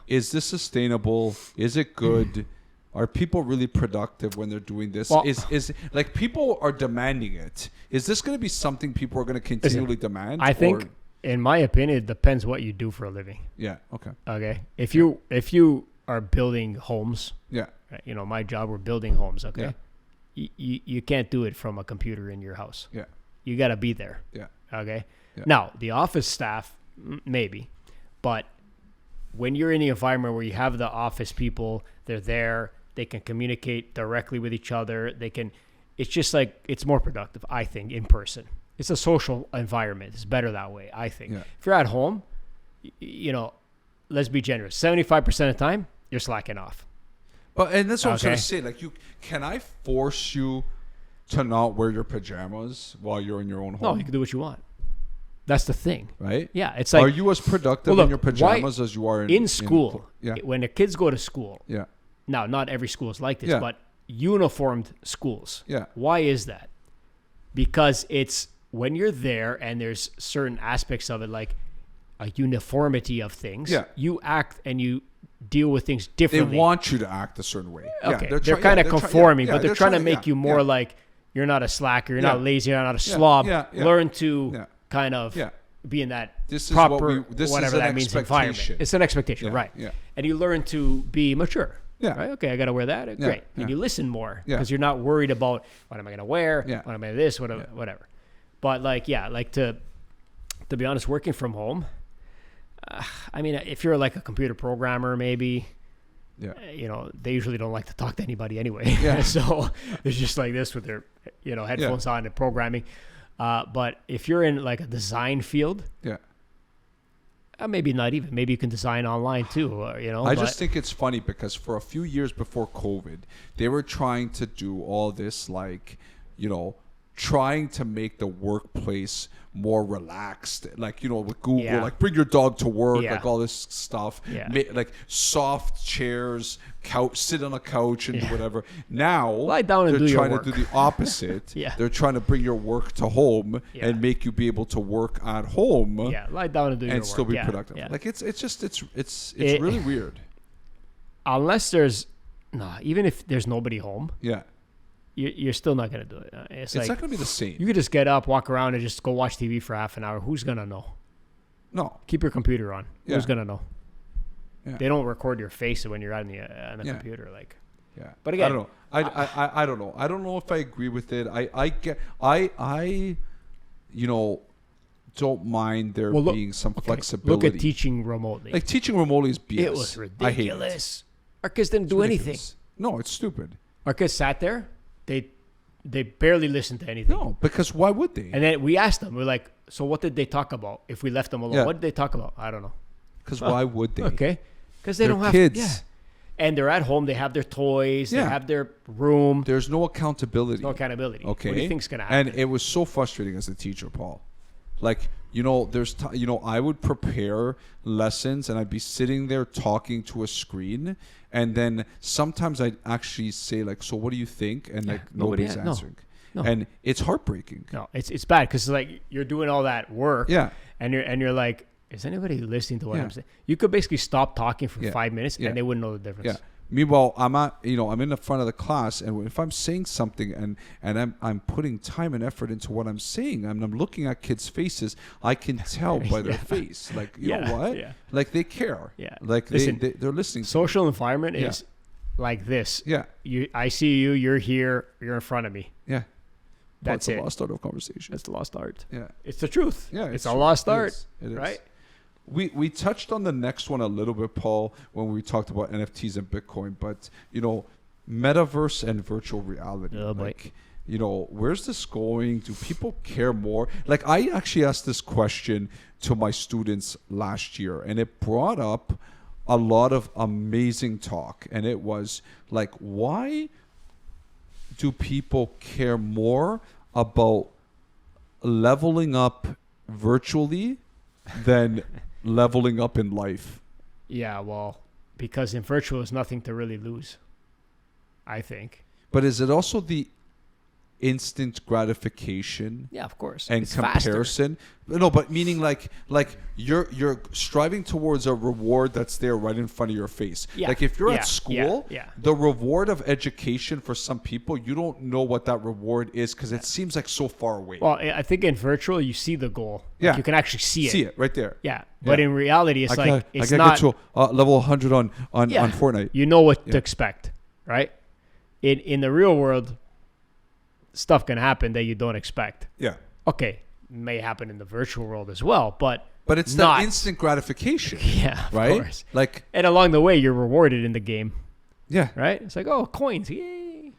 is this sustainable? Is it good? Are people really productive when they're doing this? Well- Is like people are demanding it? Is this going to be something people are going to continually demand? I think, or- in my opinion, it depends what you do for a living. Yeah. Okay. Okay, if you are building homes, Yeah. right, my job, we're building homes. Okay, Yeah. you can't do it from a computer in your house. Yeah. You got to be there. Yeah. Okay. Yeah. Now the office staff, maybe, but when you're in the environment where you have the office people, they're there. They can communicate directly with each other. It's just like, it's more productive, I think, in person. It's a social environment. It's better that way, I think. Yeah. If you're at home, let's be generous. 75% of the time, you're slacking off. And that's what I was going Okay. to say. Like, can I force you to not wear your pajamas while you're in your own home? No, you can do what you want. That's the thing. Right? Yeah, it's like, are you as productive Well, in look, your pajamas as you are in school, yeah. when the kids go to school, Yeah. now not every school is like this, Yeah. but uniformed schools. Yeah. Why is that? Because it's when you're there and there's certain aspects of it, like a uniformity of things, Yeah. you act and you deal with things They differently. want you to act a certain way. Okay, Yeah, they're kind of conforming, yeah, but they're trying to make yeah, you more yeah. like you're not a slacker, you're Yeah. not lazy, you're not a slob. yeah, yeah. Learn to Yeah. kind of Yeah. be in that This is what proper, this is whatever an that means, environment. expectation. It's an expectation, Yeah, right? yeah. And you learn to be mature. Yeah. Right? Okay, I got to wear that. Great. yeah. And you listen more Yeah. because you're not worried about what am I going to wear, Yeah. what am I this, whatever. But like to To be honest, working from home, I mean, if you're like a computer programmer, maybe, Yeah. They usually don't like to talk to anybody anyway. Yeah. So it's just like this with their, headphones on and programming. But if you're in like a design field, Yeah. maybe not even. Maybe you can design online too. I just think it's funny because for a few years before COVID, they were trying to do all this, like, trying to make the workplace more relaxed, like, with Google, like bring your dog to work, like all this stuff, like soft chairs, couch, sit on a couch and whatever. Now lie down and they're do your trying work. to do the opposite. They're trying to bring your work to home and make you be able to work at home. Lie down and do your work and still be productive. Like it's really weird. Unless even if there's nobody home. Yeah. You're still not going to do it. It's not going to be the same. You could just get up, walk around, and just go watch TV for half an hour. Who's going to know? No. Keep your computer on. Yeah. Who's going to know? Yeah. They don't record your face when you're on the computer. Like, but again, I don't know. I don't know. I don't know if I agree with it. I don't mind there being some flexibility. Look at teaching remotely. Like teaching remotely is BS. It was ridiculous. I hate it. Our kids didn't do anything. No, it's stupid. Our kids sat there. They barely listened to anything. No, because why would they? And then we asked them. We're like, so what did they talk about? If we left them alone, what did they talk about? I don't know. Because why would they? Okay, because they don't have kids. Yeah. And they're at home. They have their toys. They have their room. There's no accountability. No accountability. Okay. What do you think's gonna happen? And it was so frustrating as a teacher, Paul. Like, there's I would prepare lessons and I'd be sitting there talking to a screen, and then sometimes I'd actually say like, so what do you think? And like nobody's answering. No. And it's heartbreaking. No, it's bad because like you're doing all that work. Yeah. And you're like, is anybody listening to what I'm saying? You could basically stop talking for 5 minutes and they wouldn't know the difference. Yeah. Meanwhile, I'm in the front of the class, and if I'm saying something and I'm putting time and effort into what I'm saying, and I'm looking at kids' faces, I can tell by their face, like, you know what? Yeah. Like they care. Yeah. Like they're listening. Social environment is like this. Yeah. I see you. You're here. You're in front of me. Yeah. That's it. The lost art of conversation. It's the lost art. Yeah. It's the truth. Yeah. It's a lost art. It is. Right. We touched on the next one a little bit, Paul, when we talked about NFTs and Bitcoin, but metaverse and virtual reality. Oh, like, where's this going? Do people care more? Like, I actually asked this question to my students last year, and it brought up a lot of amazing talk. And it was like, why do people care more about leveling up virtually than leveling up in life? Yeah, well, because in virtual there's nothing to really lose, I think. But is it also the instant gratification? Yeah, of course. And it's comparison? Faster. No, but meaning like you're striving towards a reward that's there right in front of your face. Yeah. Like if you're at school, yeah. the reward of education for some people, you don't know what that reward is because it seems like so far away. Well, I think in virtual you see the goal. Like you can actually see it. See it right there. Yeah, but in reality, it's I it's gotta not get to level 100 on Fortnite. You know what to expect, right? In the real world, stuff can happen that you don't expect. Yeah. Okay, may happen in the virtual world as well, but it's not that instant gratification. Yeah, of right. Course. Like, and along the way, you're rewarded in the game. Yeah. Right. It's like, oh, coins, yay!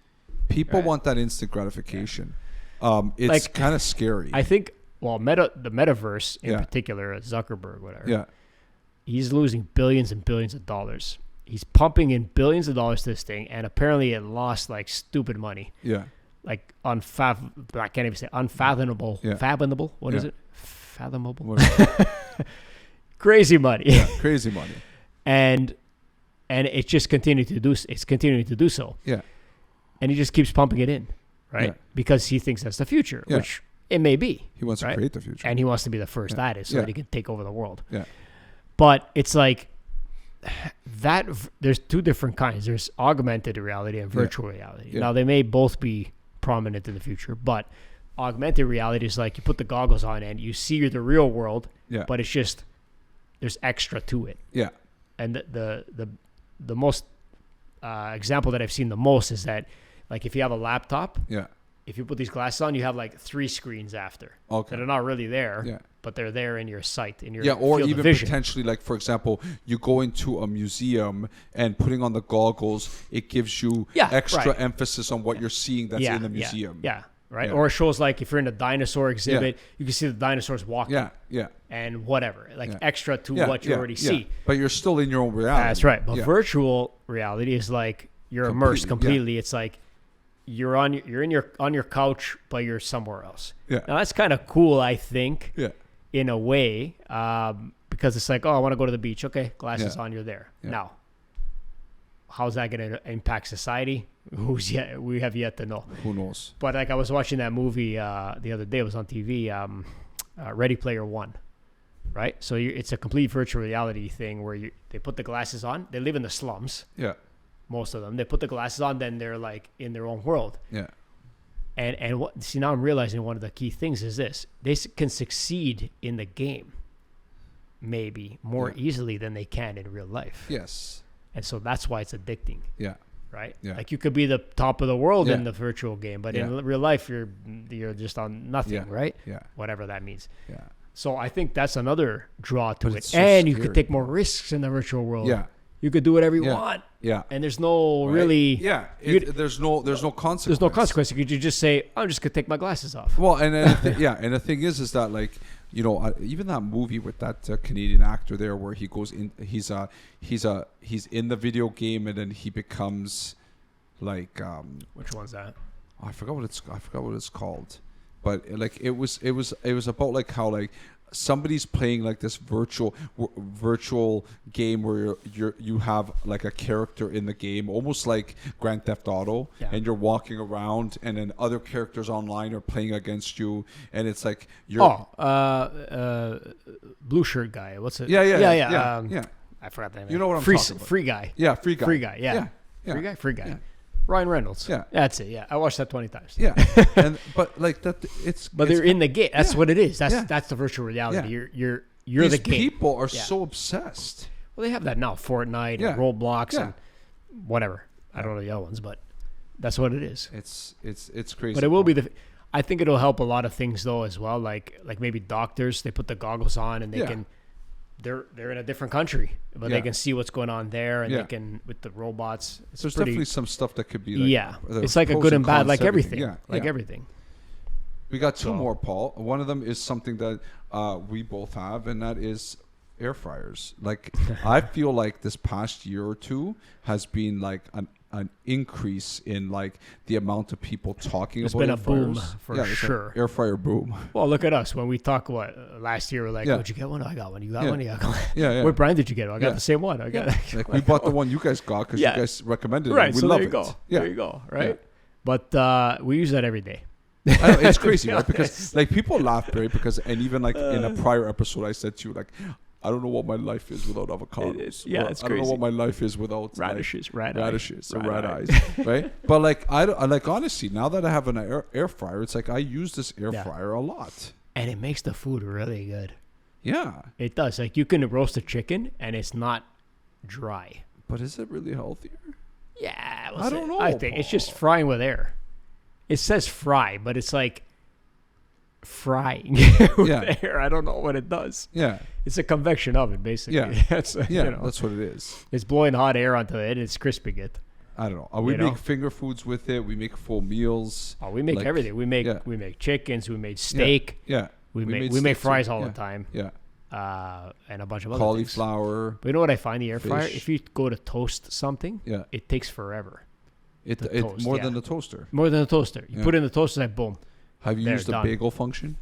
People want that instant gratification. It's like, kind of scary. I think. Well, the metaverse in particular, Zuckerberg, whatever. Yeah. He's losing billions and billions of dollars. He's pumping in billions of dollars to this thing, and apparently it lost like stupid money. Yeah. Like I can't even say unfathomable. Yeah. Fathomable. What is it? Fathomable. Crazy money. Yeah, crazy money. And it just continued to do. It's continuing to do so. Yeah. And he just keeps pumping it in, right? Yeah. Because he thinks that's the future, which it may be. He wants to create the future, and he wants to be the first at it, so that he can take over the world. Yeah. But it's like that. There's two different kinds. There's augmented reality and virtual reality. Yeah. Now they may both be prominent in the future, but augmented reality is like you put the goggles on and you see the real world, but it's just there's extra to it. Yeah. And the most example that I've seen the most is that like if you have a laptop, if you put these glasses on, you have like 3 screens after that are not really there. Yeah. but they're there in your sight, in your or field even of vision. potentially, like, for example, you go into a museum and putting on the goggles, it gives you extra emphasis on what you're seeing that's in the museum. Yeah. Right. Yeah. Or it shows, like, if you're in a dinosaur exhibit, you can see the dinosaurs walking. Yeah. And whatever, like extra to what you already see. But you're still in your own reality. That's right. But virtual reality is like you're immersed completely. It's like you're on your couch, but you're somewhere else. Yeah. Now that's kind of cool, I think. Yeah. In a way, because it's like, oh, I want to go to the beach. Okay, glasses on, you're there. Yeah. Now, how's that going to impact society? We have yet to know. Who knows? But like I was watching that movie the other day. It was on TV. Ready Player One. Right, so it's a complete virtual reality thing where they put the glasses on. They live in the slums. Yeah. Most of them. They put the glasses on, then they're like in their own world. Yeah. And now I'm realizing one of the key things is this: they can succeed in the game, maybe more easily than they can in real life. Yes. And so that's why it's addicting. Yeah. Right. Yeah. Like you could be the top of the world in the virtual game, but in real life you're just on nothing. Right. Yeah. Whatever that means. Yeah. So I think that's another draw to it. So and you scary. could take more risks in the virtual world. Yeah. You could do whatever you want. Yeah. And there's no really... Yeah. There's no consequence. There's no consequence. You could just say, I'm just going to take my glasses off. Well, and and the thing is that, like, you know, even that movie with that Canadian actor there where he goes in, he's in the video game and then he becomes like... Which one's that? Oh, I forgot what it's called. But like it was about like how like somebody's playing like this virtual game where you have like a character in the game, almost like Grand Theft Auto, and you're walking around, and then other characters online are playing against you, and it's like you're blue shirt guy. What's it? Yeah. I forgot that name. You know what I'm talking about? Free guy. Yeah, free guy. Yeah. Free guy. Yeah. Ryan Reynolds. Yeah. That's it. Yeah. I watched that 20 times. Yeah. But like that they're in the game. That's what it is. That's the virtual reality. Yeah. You're These the game. people are so obsessed. Well, they have that now, Fortnite and Roblox and whatever. I don't know the other ones, but that's what it is. It's crazy. But it will be I think it'll help a lot of things though as well. Like maybe doctors, they put the goggles on and they can they're in a different country, but they can see what's going on there, and they can with the robots. There's definitely some stuff that could be like, it's like a good and bad, like everything. Everything. We got two more, Paul. One of them is something that we both have, and that is air fryers. Like I feel like this past year or two has been like an increase in like the amount of people talking about air fryers. It's been a boom for sure. Air fryer boom. Well, look at us. When we talk last year, we're like, "Did you get one? Oh, I got one. You got one? Yeah, I got one." Yeah. What brand did you get? I got the same one. I got like we bought the one you guys got because you guys recommended it. Right. We so love there you it. go. Yeah. There you go. Right. But we use that every day. I know, it's crazy, right? Because like people laugh, right? Because even like in a prior episode, I said to you like, I don't know what my life is without avocados. It's I don't know what my life is without radishes, rat eyes, right? But like I like honestly, now that I have an air fryer, it's like I use this air fryer a lot, and it makes the food really good. Yeah, it does. Like you can roast a chicken, and it's not dry. But is it really healthier? Yeah, I don't know. I think it's just frying with air. It says fry, but it's like frying with air. I don't know what it does. Yeah. It's a convection oven, basically. Yeah. That's that's what it is. It's blowing hot air onto it, and it's crisping it. I don't know. We make finger foods with it. We make full meals. Oh, we make everything. We make chickens. We made steak. Yeah. We make fries all the time. Yeah. And a bunch of other cauliflower. Things. But you know what I find the air fryer? If you go to toast something, it takes forever. It's more than the toaster. More than the toaster. You put it in the toaster, and boom. Have you used the bagel function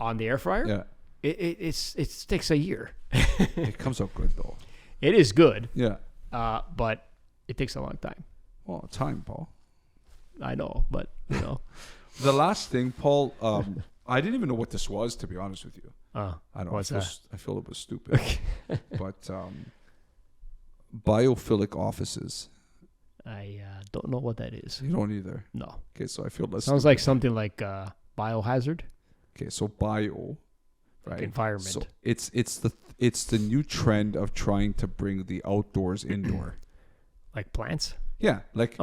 on the air fryer? Yeah. It takes a year. It comes out good though. It is good. Yeah. But it takes a long time. Well, time, Paul. I know, but you know. The last thing, Paul. I didn't even know what this was, to be honest with you. I don't know. I feel it was stupid. But biophilic offices. I don't know what that is. You don't either? No. Okay, so I feel less. Sounds like something like biohazard. Okay, so bio, right? Like environment. So it's the new trend of trying to bring the outdoors indoor. Like plants? Yeah, like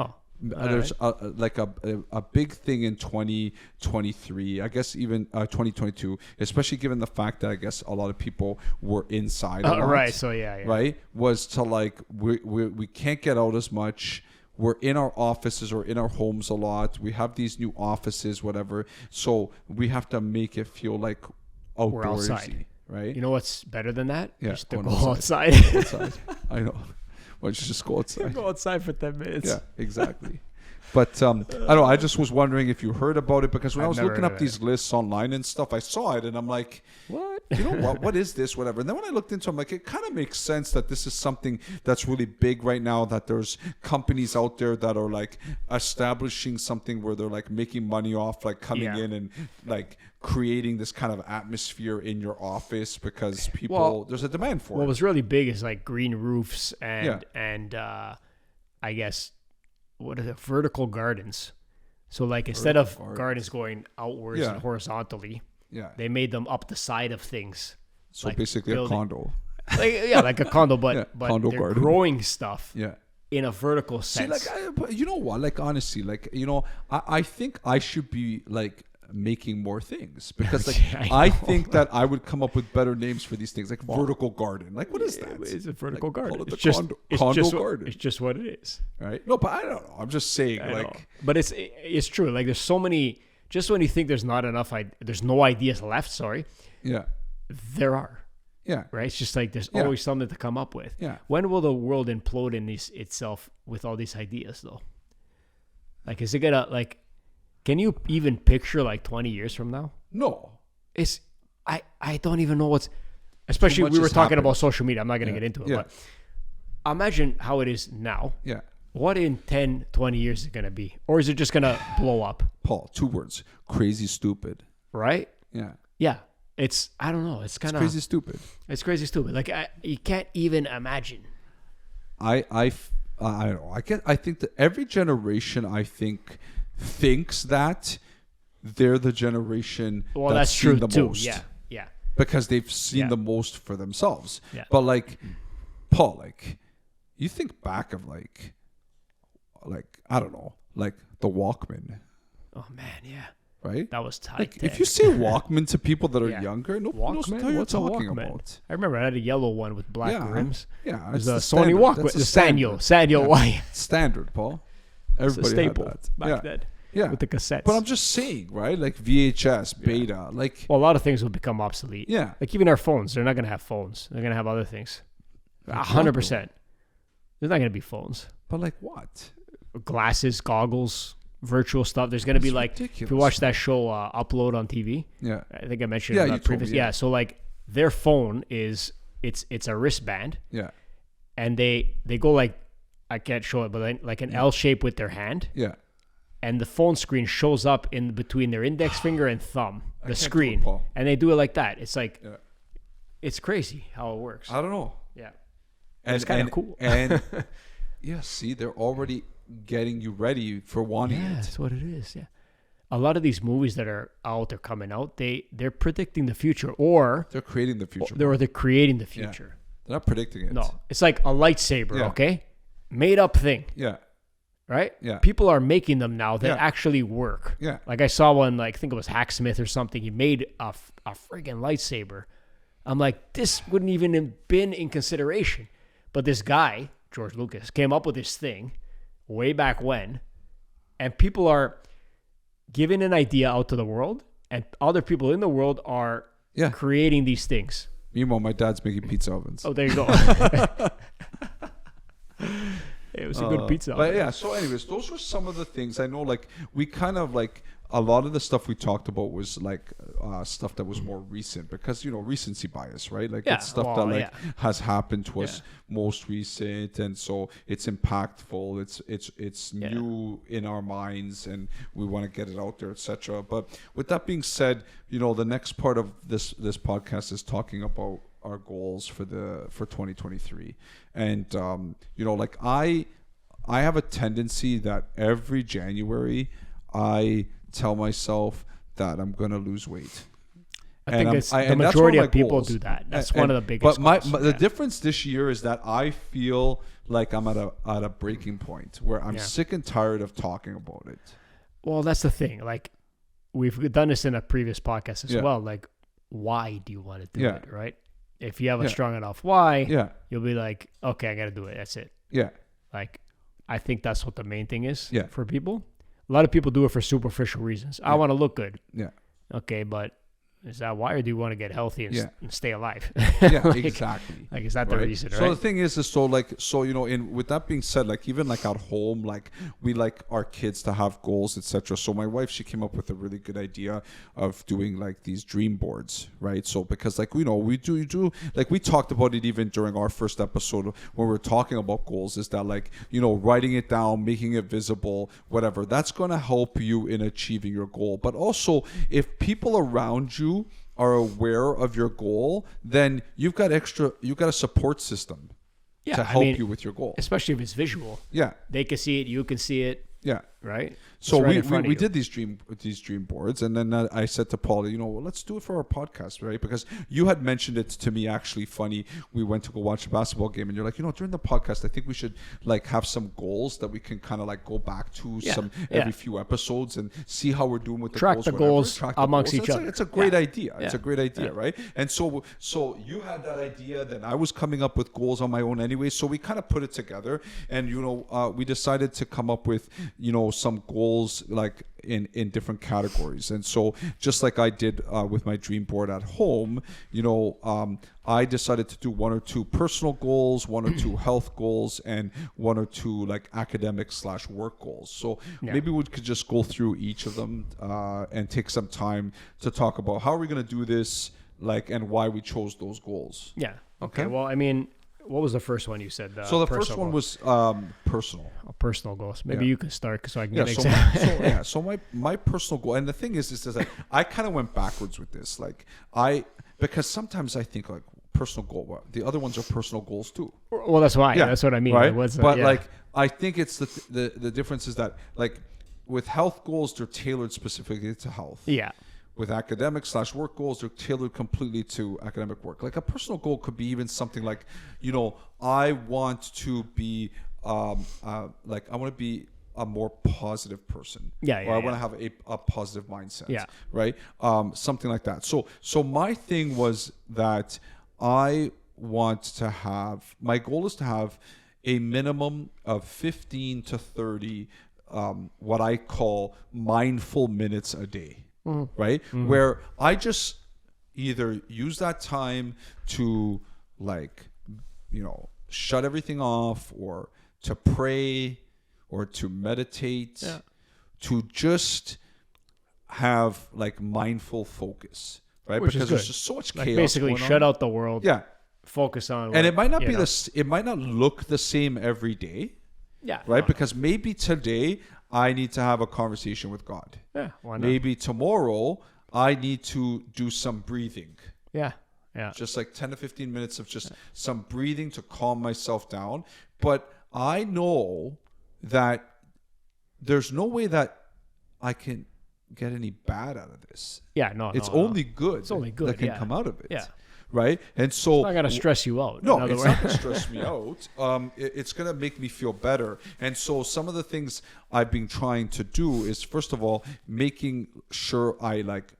there's like a big thing in 2023, I guess even 2022, especially given the fact that I guess a lot of people were inside a lot, right, so yeah, right, was to like we can't get out as much. We're in our offices or in our homes a lot. We have these new offices, whatever, so we have to make it feel like outdoorsy. We're outside. Right? You know what's better than that? Yeah, Just to going go outside. outside. I know. Why don't you just go outside? Go outside for 10 minutes. Yeah, exactly. But I don't know. I just was wondering if you heard about it, because when I was looking up these lists online and stuff, I saw it and I'm like, what? You know what? What is this? Whatever. And then when I looked into it, I'm like, it kind of makes sense that this is something that's really big right now, that there's companies out there that are like establishing something where they're like making money off like coming in and like creating this kind of atmosphere in your office, because people, there's a demand for it. What was really big is like green roofs and I guess, what are the vertical gardens? So like instead of gardens going outwards and horizontally, they made them up the side of things. So like basically a condo. Like a condo, but condo they're garden. Growing stuff Yeah. in a vertical sense. See, like, you know what? Like, honestly, like, you know, I think I should be like making more things, because like I think that I would come up with better names for these things, like vertical garden. Like, what is that? It's a vertical garden. Call it It's condo garden. It's just what it is. Right? No, but I don't know. I'm just saying, I like, know. But it's true. Like, there's so many. Just when you think there's not enough, there's no ideas left. Sorry. Yeah. There are. Yeah. Right. It's just like there's always something to come up with. Yeah. When will the world implode in itself with all these ideas, though? Like, is it gonna like? Can you even picture like 20 years from now? No. It's I don't even know what's. Especially we were talking about social media. I'm not gonna get into it, but imagine how it is now. Yeah. What in 10, 20 years is it going to be? Or is it just going to blow up? Paul, 2 words. Crazy stupid. Right? Yeah. Yeah. It's, I don't know. It's kind of crazy stupid. It's crazy stupid. Like, you can't even imagine. I don't know. I think that every generation, I think, thinks that they're the generation that's true seen the too. most. Yeah. Yeah. Because they've seen the most for themselves. Yeah. But like, Paul, like, you think back of like I don't know, like the Walkman. Oh man, yeah. Right? That was tight. Like, if you say Walkman to people that are younger, nobody knows what you're What's a talking Walkman? about. I remember I had a yellow one with black rims. Yeah, it was it's a the Sony standard. Walkman. That's The Sanyo Yeah. Y. Standard, Paul. It's a Everybody staple had that. back then. Yeah. With the cassettes. But I'm just saying, right? Like VHS, Beta, like. Well, a lot of things will become obsolete. Yeah. Like even our phones, they're not going to have phones. They're going to have other things. 100%. There's not going to be phones. But like what? Glasses, goggles, virtual stuff. There's going to be like, ridiculous. if you watch that show Upload on TV, Yeah. I think I mentioned it in you the told previous. me, Yeah. So like their phone is, it's a wristband. Yeah. And they go like, I can't show it, but like an L shape with their hand. Yeah. And the phone screen shows up in between their index finger and thumb, the screen. Paul. And they do it like that. It's like, Yeah. it's crazy how it works. I don't know. Yeah. And it's kind of cool. And yeah, see, they're already getting you ready for wanting Yeah, it. that's what it is. Yeah. A lot of these movies that are out or coming out, they're predicting the future, or They're creating the future. they're creating the future. They're not predicting it. No, it's like a lightsaber, Yeah. okay? Made up thing, Yeah. right? Yeah. People are making them now that Yeah. actually work. Yeah. Like I saw one, like I think it was Hacksmith or something. He made a friggin' lightsaber. I'm like, this wouldn't even have been in consideration. But this guy, George Lucas, came up with this thing way back when, and people are giving an idea out to the world, and other people in the world are creating these things. Meanwhile, my dad's making pizza ovens. Oh, there you go. It was a good pizza. But yeah, so anyways, those were some of the things. I know, like, we kind of, like, a lot of the stuff we talked about was, like, stuff that was more recent because, you know, recency bias, right? Like, it's stuff that, like, has happened to us most recent, and so it's impactful. It's new in our minds, and we want to get it out there, etc. But with that being said, you know, the next part of this podcast is talking about our goals for 2023, and you know, like I have a tendency that every January I tell myself that I'm gonna lose weight, I think it's the majority of people do that. That's one of the biggest. But the difference this year is that I feel like I'm at a breaking point where I'm sick and tired of talking about it. Well, that's the thing. Like, we've done this in a previous podcast as well. Like, why do you want to do it, right? If you have a strong enough why, you'll be like, okay, I got to do it. That's it. Yeah. Like, I think that's what the main thing is for people. A lot of people do it for superficial reasons. I want to look good. Yeah. Okay, but is that why, or do you want to get healthy and stay alive? Yeah, exactly. Like, is that the reason, right? So the thing is so with that being said, like, even like at home, like, we like our kids to have goals, etc. So my wife, she came up with a really good idea of doing like these dream boards, right? So because, like, we do like, we talked about it even during our first episode when we were talking about goals, is that, like, writing it down, making it visible, whatever, that's going to help you in achieving your goal. But also, if people around you are aware of your goal, then you've got a support system to help you with your goal. Especially if it's visual. Yeah. They can see it, you can see it. Yeah. Right? So we did these dream boards, and then I said to Paul, let's do it for our podcast, right? Because you had mentioned it to me, actually funny. We went to go watch a basketball game, and you're like, during the podcast, I think we should like have some goals that we can kind of like go back to every few episodes and see how we're doing with the goals. Track the goals amongst each other. It's a great idea. It's a great idea, right? And so you had that idea, then I was coming up with goals on my own anyway. So we kind of put it together, and we decided to come up with some goals like in different categories. And so just like I did with my dream board at home, I decided to do 1 or 2 personal goals, 1 or 2 health goals, and 1 or 2 like academic/work goals. So maybe we could just go through each of them and take some time to talk about how are we going to do this, like, and why we chose those goals. Yeah. Okay. Well, I mean, what was the first one you said? So the first one was personal. Personal goals. Maybe you can start so I can get examples. So my personal goal, and the thing is that I kind of went backwards with this. Like, because sometimes I think like personal goal, the other ones are personal goals too. Well, that's why. Yeah. That's what I mean. Right? Like, I think it's the difference is that, like, with health goals, they're tailored specifically to health. Yeah. With academic/work goals, they're tailored completely to academic work. Like, a personal goal could be even something like, I want to be, I want to be a more positive person. Or I want to have a positive mindset. Yeah. Right. Something like that. So my thing was that I want to have, my goal is to have a minimum of 15 to 30, what I call mindful minutes a day. Mm-hmm. Right? Mm-hmm. Where I just either use that time to, like, shut everything off, or to pray, or to meditate, to just have like mindful focus, right? Which because there's just so much chaos. Basically, shut out the world. Yeah. Focus on. And it might not be it might not look the same every day. Yeah. Right? Because maybe today I need to have a conversation with God. Yeah, why not? Maybe tomorrow I need to do some breathing. Yeah. Just like 10 to 15 minutes of just some breathing to calm myself down. But I know that there's no way that I can get any bad out of this. Yeah, it's only good. It's only good that can come out of it. Yeah. Right? And so it's not going to stress you out. No, it's not going to stress me out. It's going to make me feel better. And so some of the things I've been trying to do is, first of all, making sure I, like,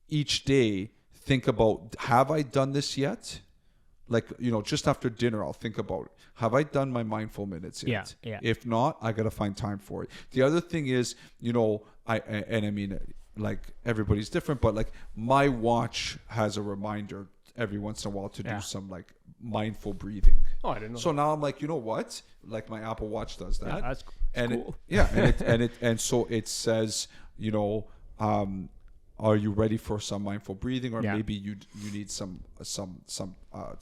each day think about, have I done this yet? Like, just after dinner, I'll think about, have I done my mindful minutes yet? Yeah. If not, I got to find time for it. The other thing is, I mean, like, everybody's different, but like, my watch has a reminder every once in a while to do some like mindful breathing. Oh, I didn't know. So now I'm like, what? Like, my Apple Watch does that. Yeah, that's cool. And so it says, are you ready for some mindful breathing, or maybe you need some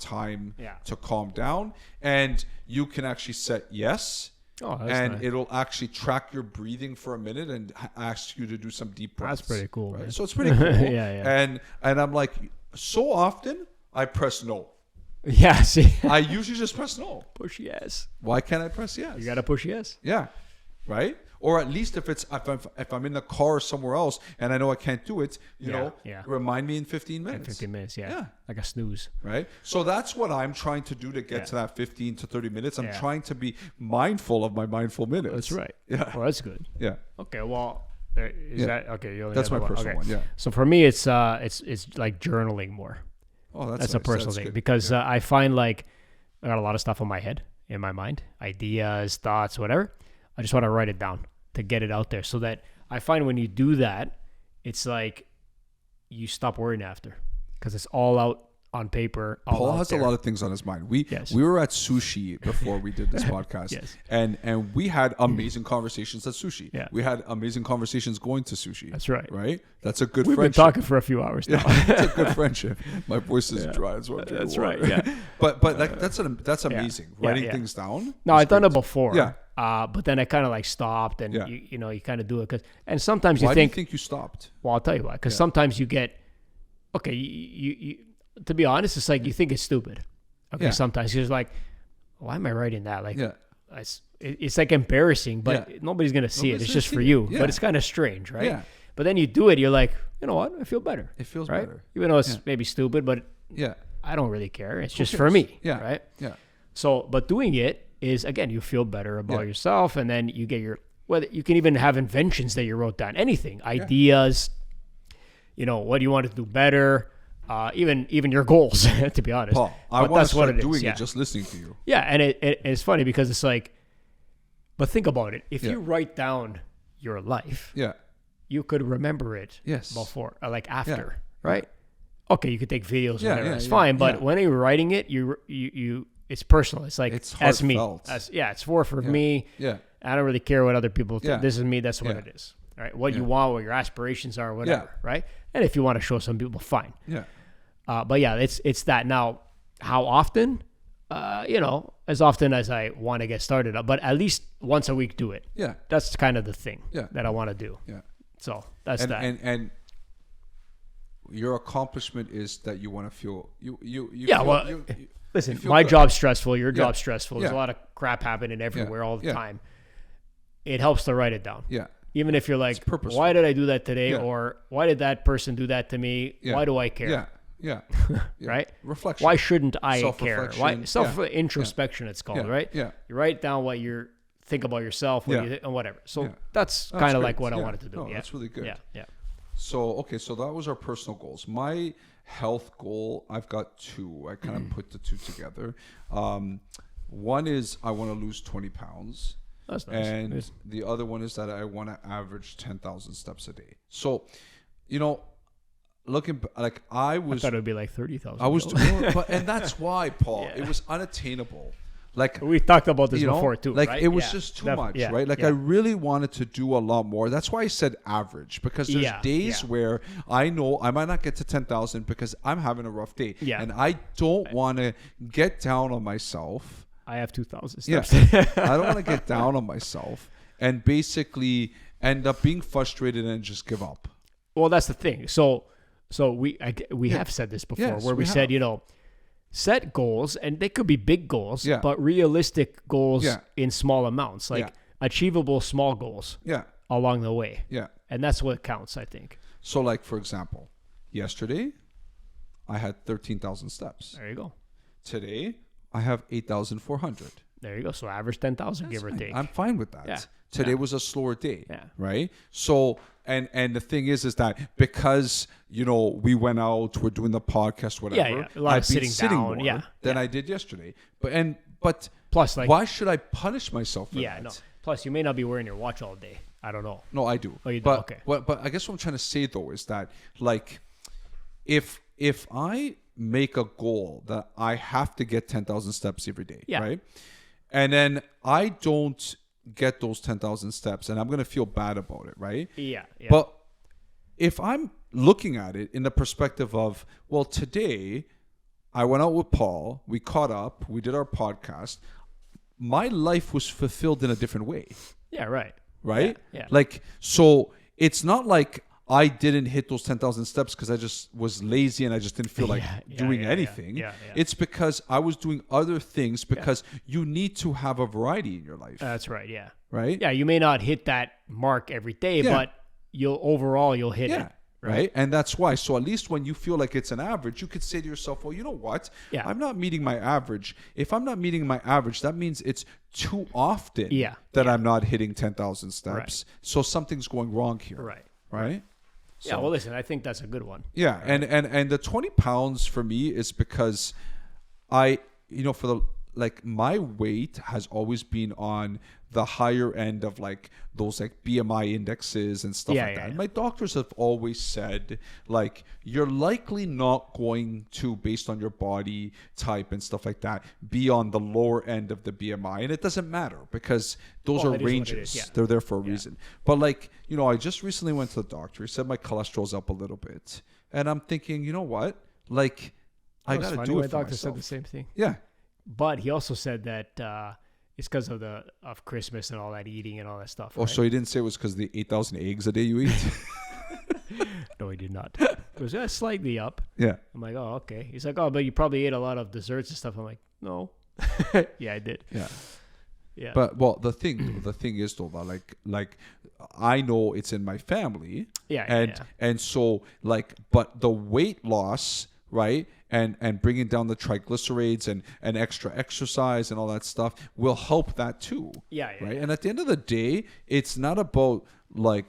time to calm down, and you can actually set yes. Oh, that's and nice. It'll actually track your breathing for a minute and ask you to do some deep breaths. That's pretty cool. Right? Man. So it's pretty cool. Yeah. And I'm like, so often I press no. Yeah, see. I usually just press no. Push yes. Why can't I press yes? You got to push yes. Yeah. Right? or at least if I'm in the car or somewhere else and I know I can't do it, you know, remind me in 15 minutes. 15 minutes, like a snooze. Right. So that's what I'm trying to do to get to that 15 to 30 minutes. I'm trying to be mindful of my mindful minutes. That's right. Yeah. Well, that's good. Yeah. Okay. Well, that okay? You only That's have my personal one. Yeah. So for me, it's like journaling more. Oh, that's a personal thing because I find like I got a lot of stuff on my head, in my mind, ideas, thoughts, whatever. I just want to write it down to get it out there, so that I find when you do that, it's like you stop worrying after because it's all out on paper. Paul has a lot of things on his mind. We were at sushi before we did this podcast, and we had amazing conversations at sushi. Yeah. We had amazing conversations going to sushi. That's right. Right? That's a good We've friendship. been talking for a few hours now. It's a good friendship. My voice is dry. That's right. Yeah. but that's amazing. Writing things down. No, I've done it before. Yeah. But then I kind of like stopped, and you kind of do it and sometimes Why do you think you stopped? Well, I'll tell you why. Because sometimes you get you to be honest, it's like you think it's stupid. Okay, sometimes you're just like, why am I writing that? Like, it's like embarrassing, but nobody's gonna see it. It's just for you. But it's kind of strange, right? Yeah. But then you do it, you're like, you know what? I feel better. It feels right? better, even though it's maybe stupid, but I don't really care. It's just for me, right? Yeah. So, but doing it is again, you feel better about yourself, and then you get whether you can even have inventions that you wrote down, anything, ideas. You know, what do you want to do better? Even your goals, to be honest. Paul, I want to start doing it just listening to you. Yeah, and it's funny because it's like, but think about it. If you write down your life, you could remember it before, like after, right? Okay, you could take videos, whatever. It's fine, but when you're writing it, you it's personal. It's like it's as me. It's for me. Yeah, I don't really care what other people think. This is me. That's what it is. Right? What you want, what your aspirations are, whatever. Right? And if you want to show some people, fine. Yeah. But yeah, it's that. Now, how often? As often as I want to get started, but at least once a week, do it. Yeah. That's kind of the thing that I want to do. Yeah. So that's that. And your accomplishment is that you want to feel you. Listen, my job's stressful. Your job's stressful. There's a lot of crap happening everywhere all the time. It helps to write it down. Yeah. Even if you're like, why did I do that today? Or why did that person do that to me? Why do I care? Yeah. Right? Reflection. Why shouldn't I care? Why self-introspection it's called, right? Yeah. You write down what you think about yourself and whatever. So that's kind of like what I wanted to do. No, that's really good. Yeah. So that was our personal goals. My health goal, I've got two. I kind of put the two together. One is I want to lose 20 pounds. That's nice. And the other one is that I want to average 10,000 steps a day. So, looking like I thought it would be like 30,000. I was, and that's why, Paul, it was unattainable. Like we talked about this before too. Like right? it was just too much, right? Like I really wanted to do a lot more. That's why I said average, because there's days where I know I might not get to 10,000 because I'm having a rough day, and I don't want to get down on myself. I have 2,000 steps. I don't want to get down on myself and basically end up being frustrated and just give up. Well, that's the thing. So we have said this before, where we said, set goals, and they could be big goals, but realistic goals in small amounts, like achievable small goals along the way. Yeah. And that's what counts, I think. So like, for example, yesterday I had 13,000 steps. There you go. Today I have 8,400. There you go. So average 10,000, give or take. I'm fine with that. Yeah. Today was a slower day. Yeah. Right. So, and the thing is that because, we went out, we're doing the podcast, whatever. A lot of sitting down. More than I did yesterday. But plus, like, why should I punish myself for that? Yeah, no. Plus, you may not be wearing your watch all day. I don't know. No, I do. Oh, you do? But, okay. But I guess what I'm trying to say though is that, like, if I make a goal that I have to get 10,000 steps every day, right? And then I don't get those 10,000 steps and I'm going to feel bad about it, right? Yeah. But if I'm looking at it in the perspective of, well, today I went out with Paul, we caught up, we did our podcast, my life was fulfilled in a different way. Yeah, right. Right? Yeah. Like, so it's not like I didn't hit those 10,000 steps because I just was lazy and I just didn't feel like doing anything. It's because I was doing other things because you need to have a variety in your life. That's right. Yeah. Right? Yeah. You may not hit that mark every day, but you'll hit it. Right. And that's why. So at least when you feel like it's an average, you could say to yourself, well, you know what? Yeah. I'm not meeting my average. If I'm not meeting my average, that means it's too often that I'm not hitting 10,000 steps. Right. So something's going wrong here. Right. So, yeah. Well, listen, I think that's a good one. Yeah. Right. And the 20 pounds for me is because my weight has always been on the higher end of like those like BMI indexes and stuff like that. And my doctors have always said like you're likely not going to, based on your body type and stuff like that, be on the lower end of the BMI. And it doesn't matter because those are ranges. They're there for a reason. But like, I just recently went to the doctor. He said my cholesterol's up a little bit. And I'm thinking, you know what? Like I got to do it for myself. My doctor said the same thing. Yeah. But he also said that it's because of Christmas and all that eating and all that stuff. Oh, right? So he didn't say it was because of the 8,000 eggs a day you eat? No, he did not. It was slightly up. Yeah. I'm like, oh, okay. He's like, oh, but you probably ate a lot of desserts and stuff. I'm like, no. Yeah, I did. Yeah. Yeah. But the thing is though, that like I know it's in my family. Yeah. And so like, but the weight loss, right? And bringing down the triglycerides and extra exercise and all that stuff will help that too. Yeah. Right. And at the end of the day, it's not about like,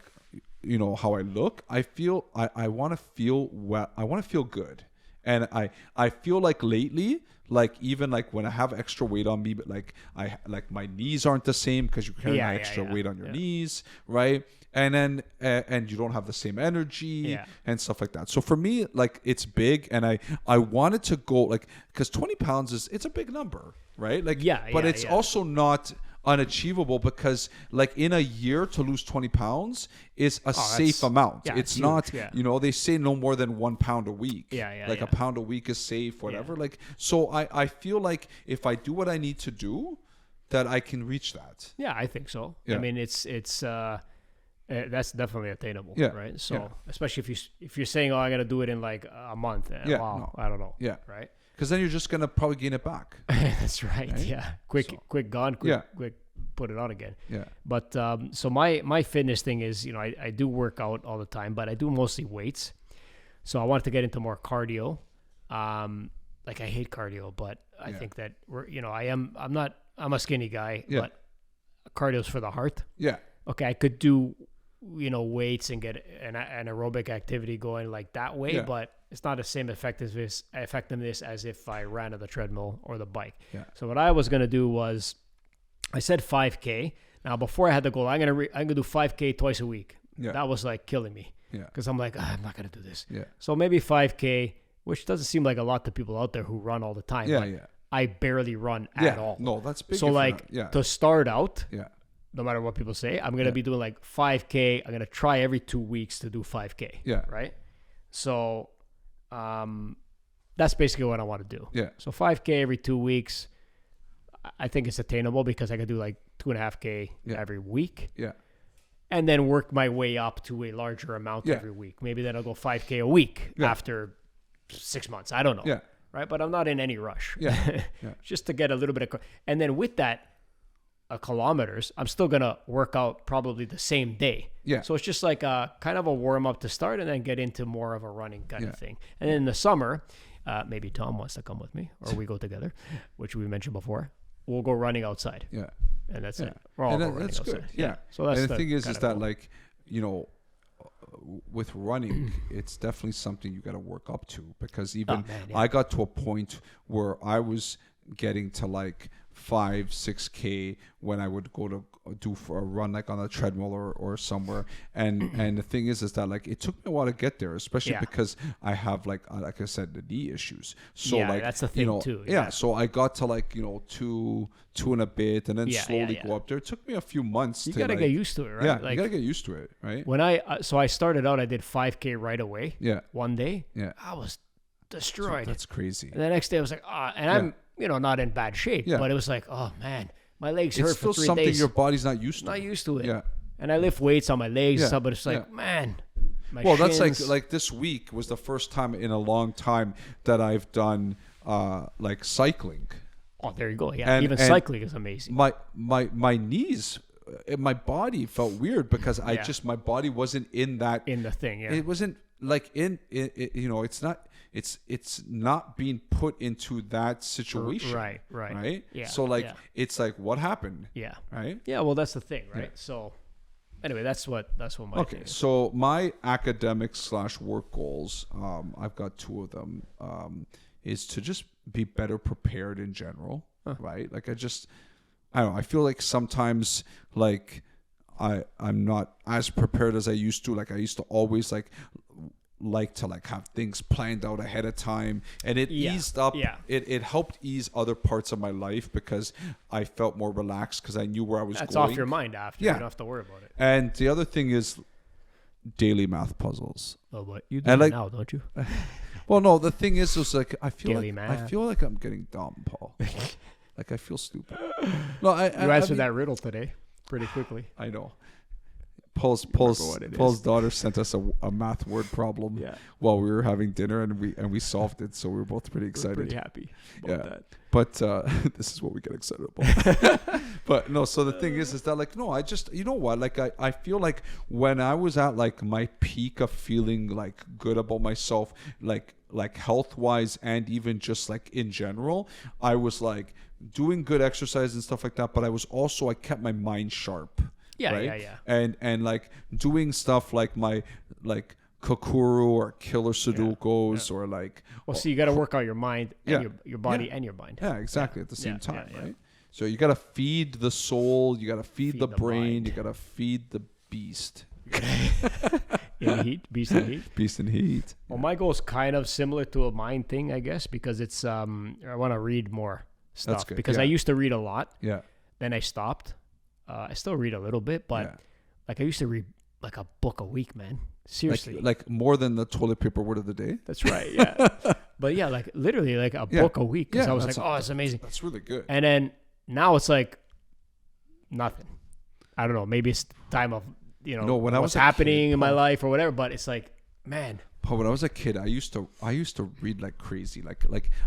how I look. I want to feel well. I want to feel good. And I feel like lately, like even like when I have extra weight on me, but like my knees aren't the same because you're carrying extra weight on your knees. Right. And then, and you don't have the same energy and stuff like that. So for me, like it's big, and I wanted to go like, because 20 pounds it's a big number, right? Like, but it's also not unachievable because like in a year to lose 20 pounds is a safe amount. It's not, they say no more than 1 pound a week. A pound a week is safe, whatever. Like, so I feel like if I do what I need to do, that I can reach that. Yeah, I think so. I mean, it's that's definitely attainable, right? So especially if you're saying, oh, I got to do it in like a month. Wow, no. I don't know. Yeah. Right. Because then you're just going to probably gain it back. That's right. Yeah. Quick gone. Quick put it on again. Yeah. But so my fitness thing is, I do work out all the time, but I do mostly weights. So I wanted to get into more cardio. Like I hate cardio, but I think that I'm a skinny guy, but cardio's for the heart. Yeah. Okay. I could do weights and get an aerobic activity going like that way, but it's not the same effectiveness as if I ran on the treadmill or the bike. Yeah. So what I was going to do was, I said 5K. Now before I had the goal, I'm gonna do 5K twice a week. Yeah. That was like killing me. Yeah. Because I'm like, I'm not gonna do this. Yeah. So maybe 5K, which doesn't seem like a lot to people out there who run all the time. Yeah. But I barely run at all. No, that's big. So like to start out. Yeah. No matter what people say, I'm going to be doing like 5K. I'm going to try every 2 weeks to do 5K. Yeah. Right. So, that's basically what I want to do. Yeah. So 5K every 2 weeks, I think it's attainable because I could do like 2.5K every week. Yeah. And then work my way up to a larger amount every week. Maybe then I'll go 5K a week after 6 months. I don't know. Yeah. Right. But I'm not in any rush. Yeah. Just to get a little bit of, and then with that, kilometers, I'm still gonna work out probably the same day. Yeah. So it's just like a kind of a warm up to start, and then get into more of a running kind of thing. And then in the summer, maybe Tom wants to come with me, or we go together, which we mentioned before. We'll go running outside. Yeah. And that's it. We're all running outside. Good. Yeah. So that's and the thing is that like with running, it's definitely something you got to work up to because even I got to a point where I was getting to like 5-6K when I would go to do for a run like on a treadmill or somewhere, and the thing is that like it took me a while to get there, especially because I have like I said, the knee issues. So like that's the thing too. Yeah. So I got to like 2 and a bit, and then slowly go up there. It took me a few months. You gotta get used to it, right? Yeah, like, you gotta get used to it, right? When I started out, I did 5K right away. Yeah. One day. Yeah. I was destroyed. That's crazy. And the next day I was like, and I'm not in bad shape, but it was like, oh man, my legs hurt for 3 days. It's still something your body's not used to. Not used to it. Yeah. And I lift weights on my legs and stuff, but it's like, man, Well, that's shins. like this week was the first time in a long time that I've done like cycling. Oh, there you go. Yeah, And- even and cycling is amazing. My knees, my body felt weird because Yeah. my body wasn't in that. In the thing, yeah. It wasn't like you know, it's not being put into that situation. Right. Yeah, So like yeah. it's like what happened. Yeah. Right. Yeah, well, that's the thing, right? Yeah. So, anyway, that's what my Okay, thing is. so my academic/work goals, I've got two of them, is to just be better prepared in general, right? Like I don't know, I feel like sometimes like I'm not as prepared as I used to. Like I used to always like to like have things planned out ahead of time, and it eased up. Yeah. It helped ease other parts of my life because I felt more relaxed because I knew where I was That's going. off your mind after. Yeah. You don't have to worry about it. And the other thing is daily math puzzles. Oh, but you do And it like- now, don't you? Well, no, the thing is like I feel Daily like math. I'm getting dumb, Paul. Like I feel stupid. No, I You answered mean, that riddle today pretty quickly. I know. Paul's what it is. daughter sent us a math word problem Yeah. while we were having dinner, and we solved it, so we were both pretty excited. Pretty happy about that. But this is what we get excited about. But no, so the thing is that like, no, I just, you know what? Like I feel like when I was at like my peak of feeling like good about myself, like health wise and even just like in general, I was like doing good exercise and stuff like that. But I kept my mind sharp. Yeah, right? yeah. And like doing stuff like my like Kokuru or Killer Sudokus or like Well, so you got to work out your mind and Yeah. your body Yeah. and your mind. yeah, exactly at the same Yeah, time, yeah. right? So you got to feed the soul, you got to feed the brain, mind. you got to feed the beast. In heat, beast in heat. Beast and heat. Well, my goal is kind of similar to a mind thing, I guess, because it's I want to read more stuff good, because yeah. I used to read a lot, Yeah. then I stopped. I still read a little bit, but Yeah. like I used to read like a book a week, man. Seriously. Like more than the toilet paper word of the day. That's right. Yeah. But yeah, like literally like a Yeah. book a week because Yeah, I was that's like, oh, it's amazing. That's really good. And then now it's like nothing. I don't know. Maybe it's time of No, when I what's was a kid, happening in my Paul. life or whatever. But it's like, man, But when I was a kid, I used to read like crazy. Like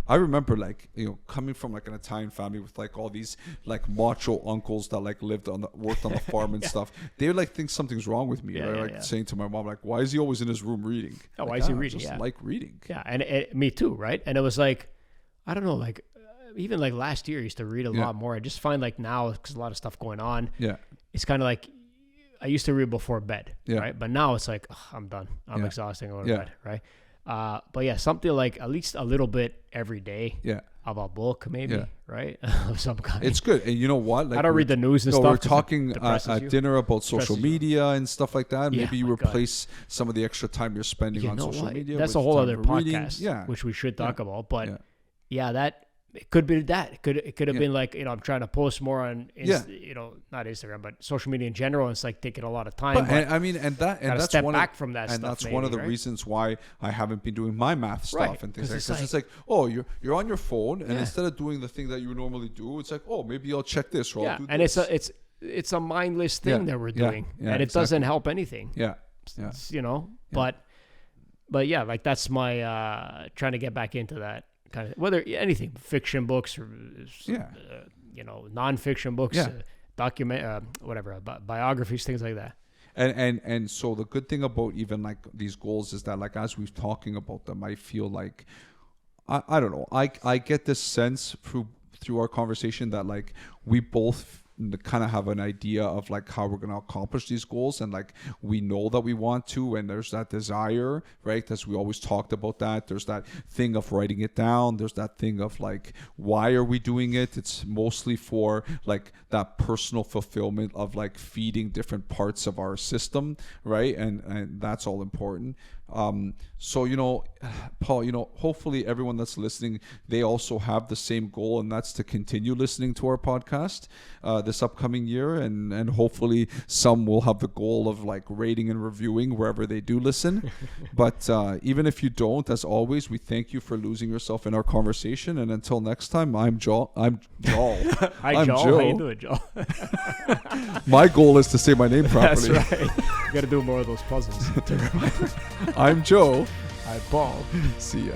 I remember like, coming from like an Italian family with like all these like macho uncles that like worked on the farm and stuff. They would like think something's wrong with me. Yeah, right? yeah, Like yeah. saying to my mom, like, why is he always in his room reading? Oh, Like, why is he I reading? just Yeah. like reading. yeah, and me too, right? And it was like, I don't know, like even like last year, I used to read a Yeah. lot more. I just find like now because a lot of stuff going on, Yeah. it's kind of like I used to read before bed, Yeah. right? But now it's like ugh, I'm done. I'm Yeah. exhausted. I go to Yeah. bed, right? But yeah, something like at least a little bit every day Yeah. of a book, maybe, Yeah. right? Of some kind. It's good. And you know what? Like I don't read the news and No, stuff. we're 'cause it talking depresses at you. dinner about social Stresses you. media and stuff like that. Yeah, Maybe you my God. replace some of the extra time you're spending You on know social what? media. That's a with whole time other for reading. podcast, Yeah. which we should talk about. But Yeah. yeah, that it could be that. It could have Yeah. been like I'm trying to post more on, Yeah. not Instagram, but social media in general. And it's like taking a lot of time. But, But, and, I mean, and gotta that's step one back of, from that and stuff, that's one of maybe, the right? reasons why I haven't been doing my math stuff Right, and things 'cause like it's that. like- It's like, oh, you're on your phone, and Yeah. instead of doing the thing that you normally do, it's like, oh, maybe I'll check this or I'll yeah, do and this. it's a mindless thing Yeah, that we're yeah, doing, yeah, and it exactly. doesn't help anything. yeah, yeah, But yeah, like that's my trying to get back into that kind of whether anything fiction books or Yeah. non-fiction books, Yeah. whatever, biographies, things like that. And so the good thing about even like these goals is that like as we're talking about them, I feel like I don't know, I get this sense through our conversation that like we both kind of have an idea of like how we're going to accomplish these goals, and like we know that we want to, and there's that desire, right? As we always talked about that, there's that thing of writing it down, there's that thing of like why are we doing it? It's mostly for like that personal fulfillment of like feeding different parts of our system, right? And that's all important. So Paul, hopefully everyone that's listening, they also have the same goal, and that's to continue listening to our podcast this upcoming year, and hopefully some will have the goal of like rating and reviewing wherever they do listen. But even if you don't, as always, we thank you for losing yourself in our conversation, and until next time, I'm Joel. Hi, I'm Joel. Joe. How you doing, Joel? My goal is to say my name properly. That's right. You got to do more of those puzzles. I'm Joe. I'm Paul. See ya.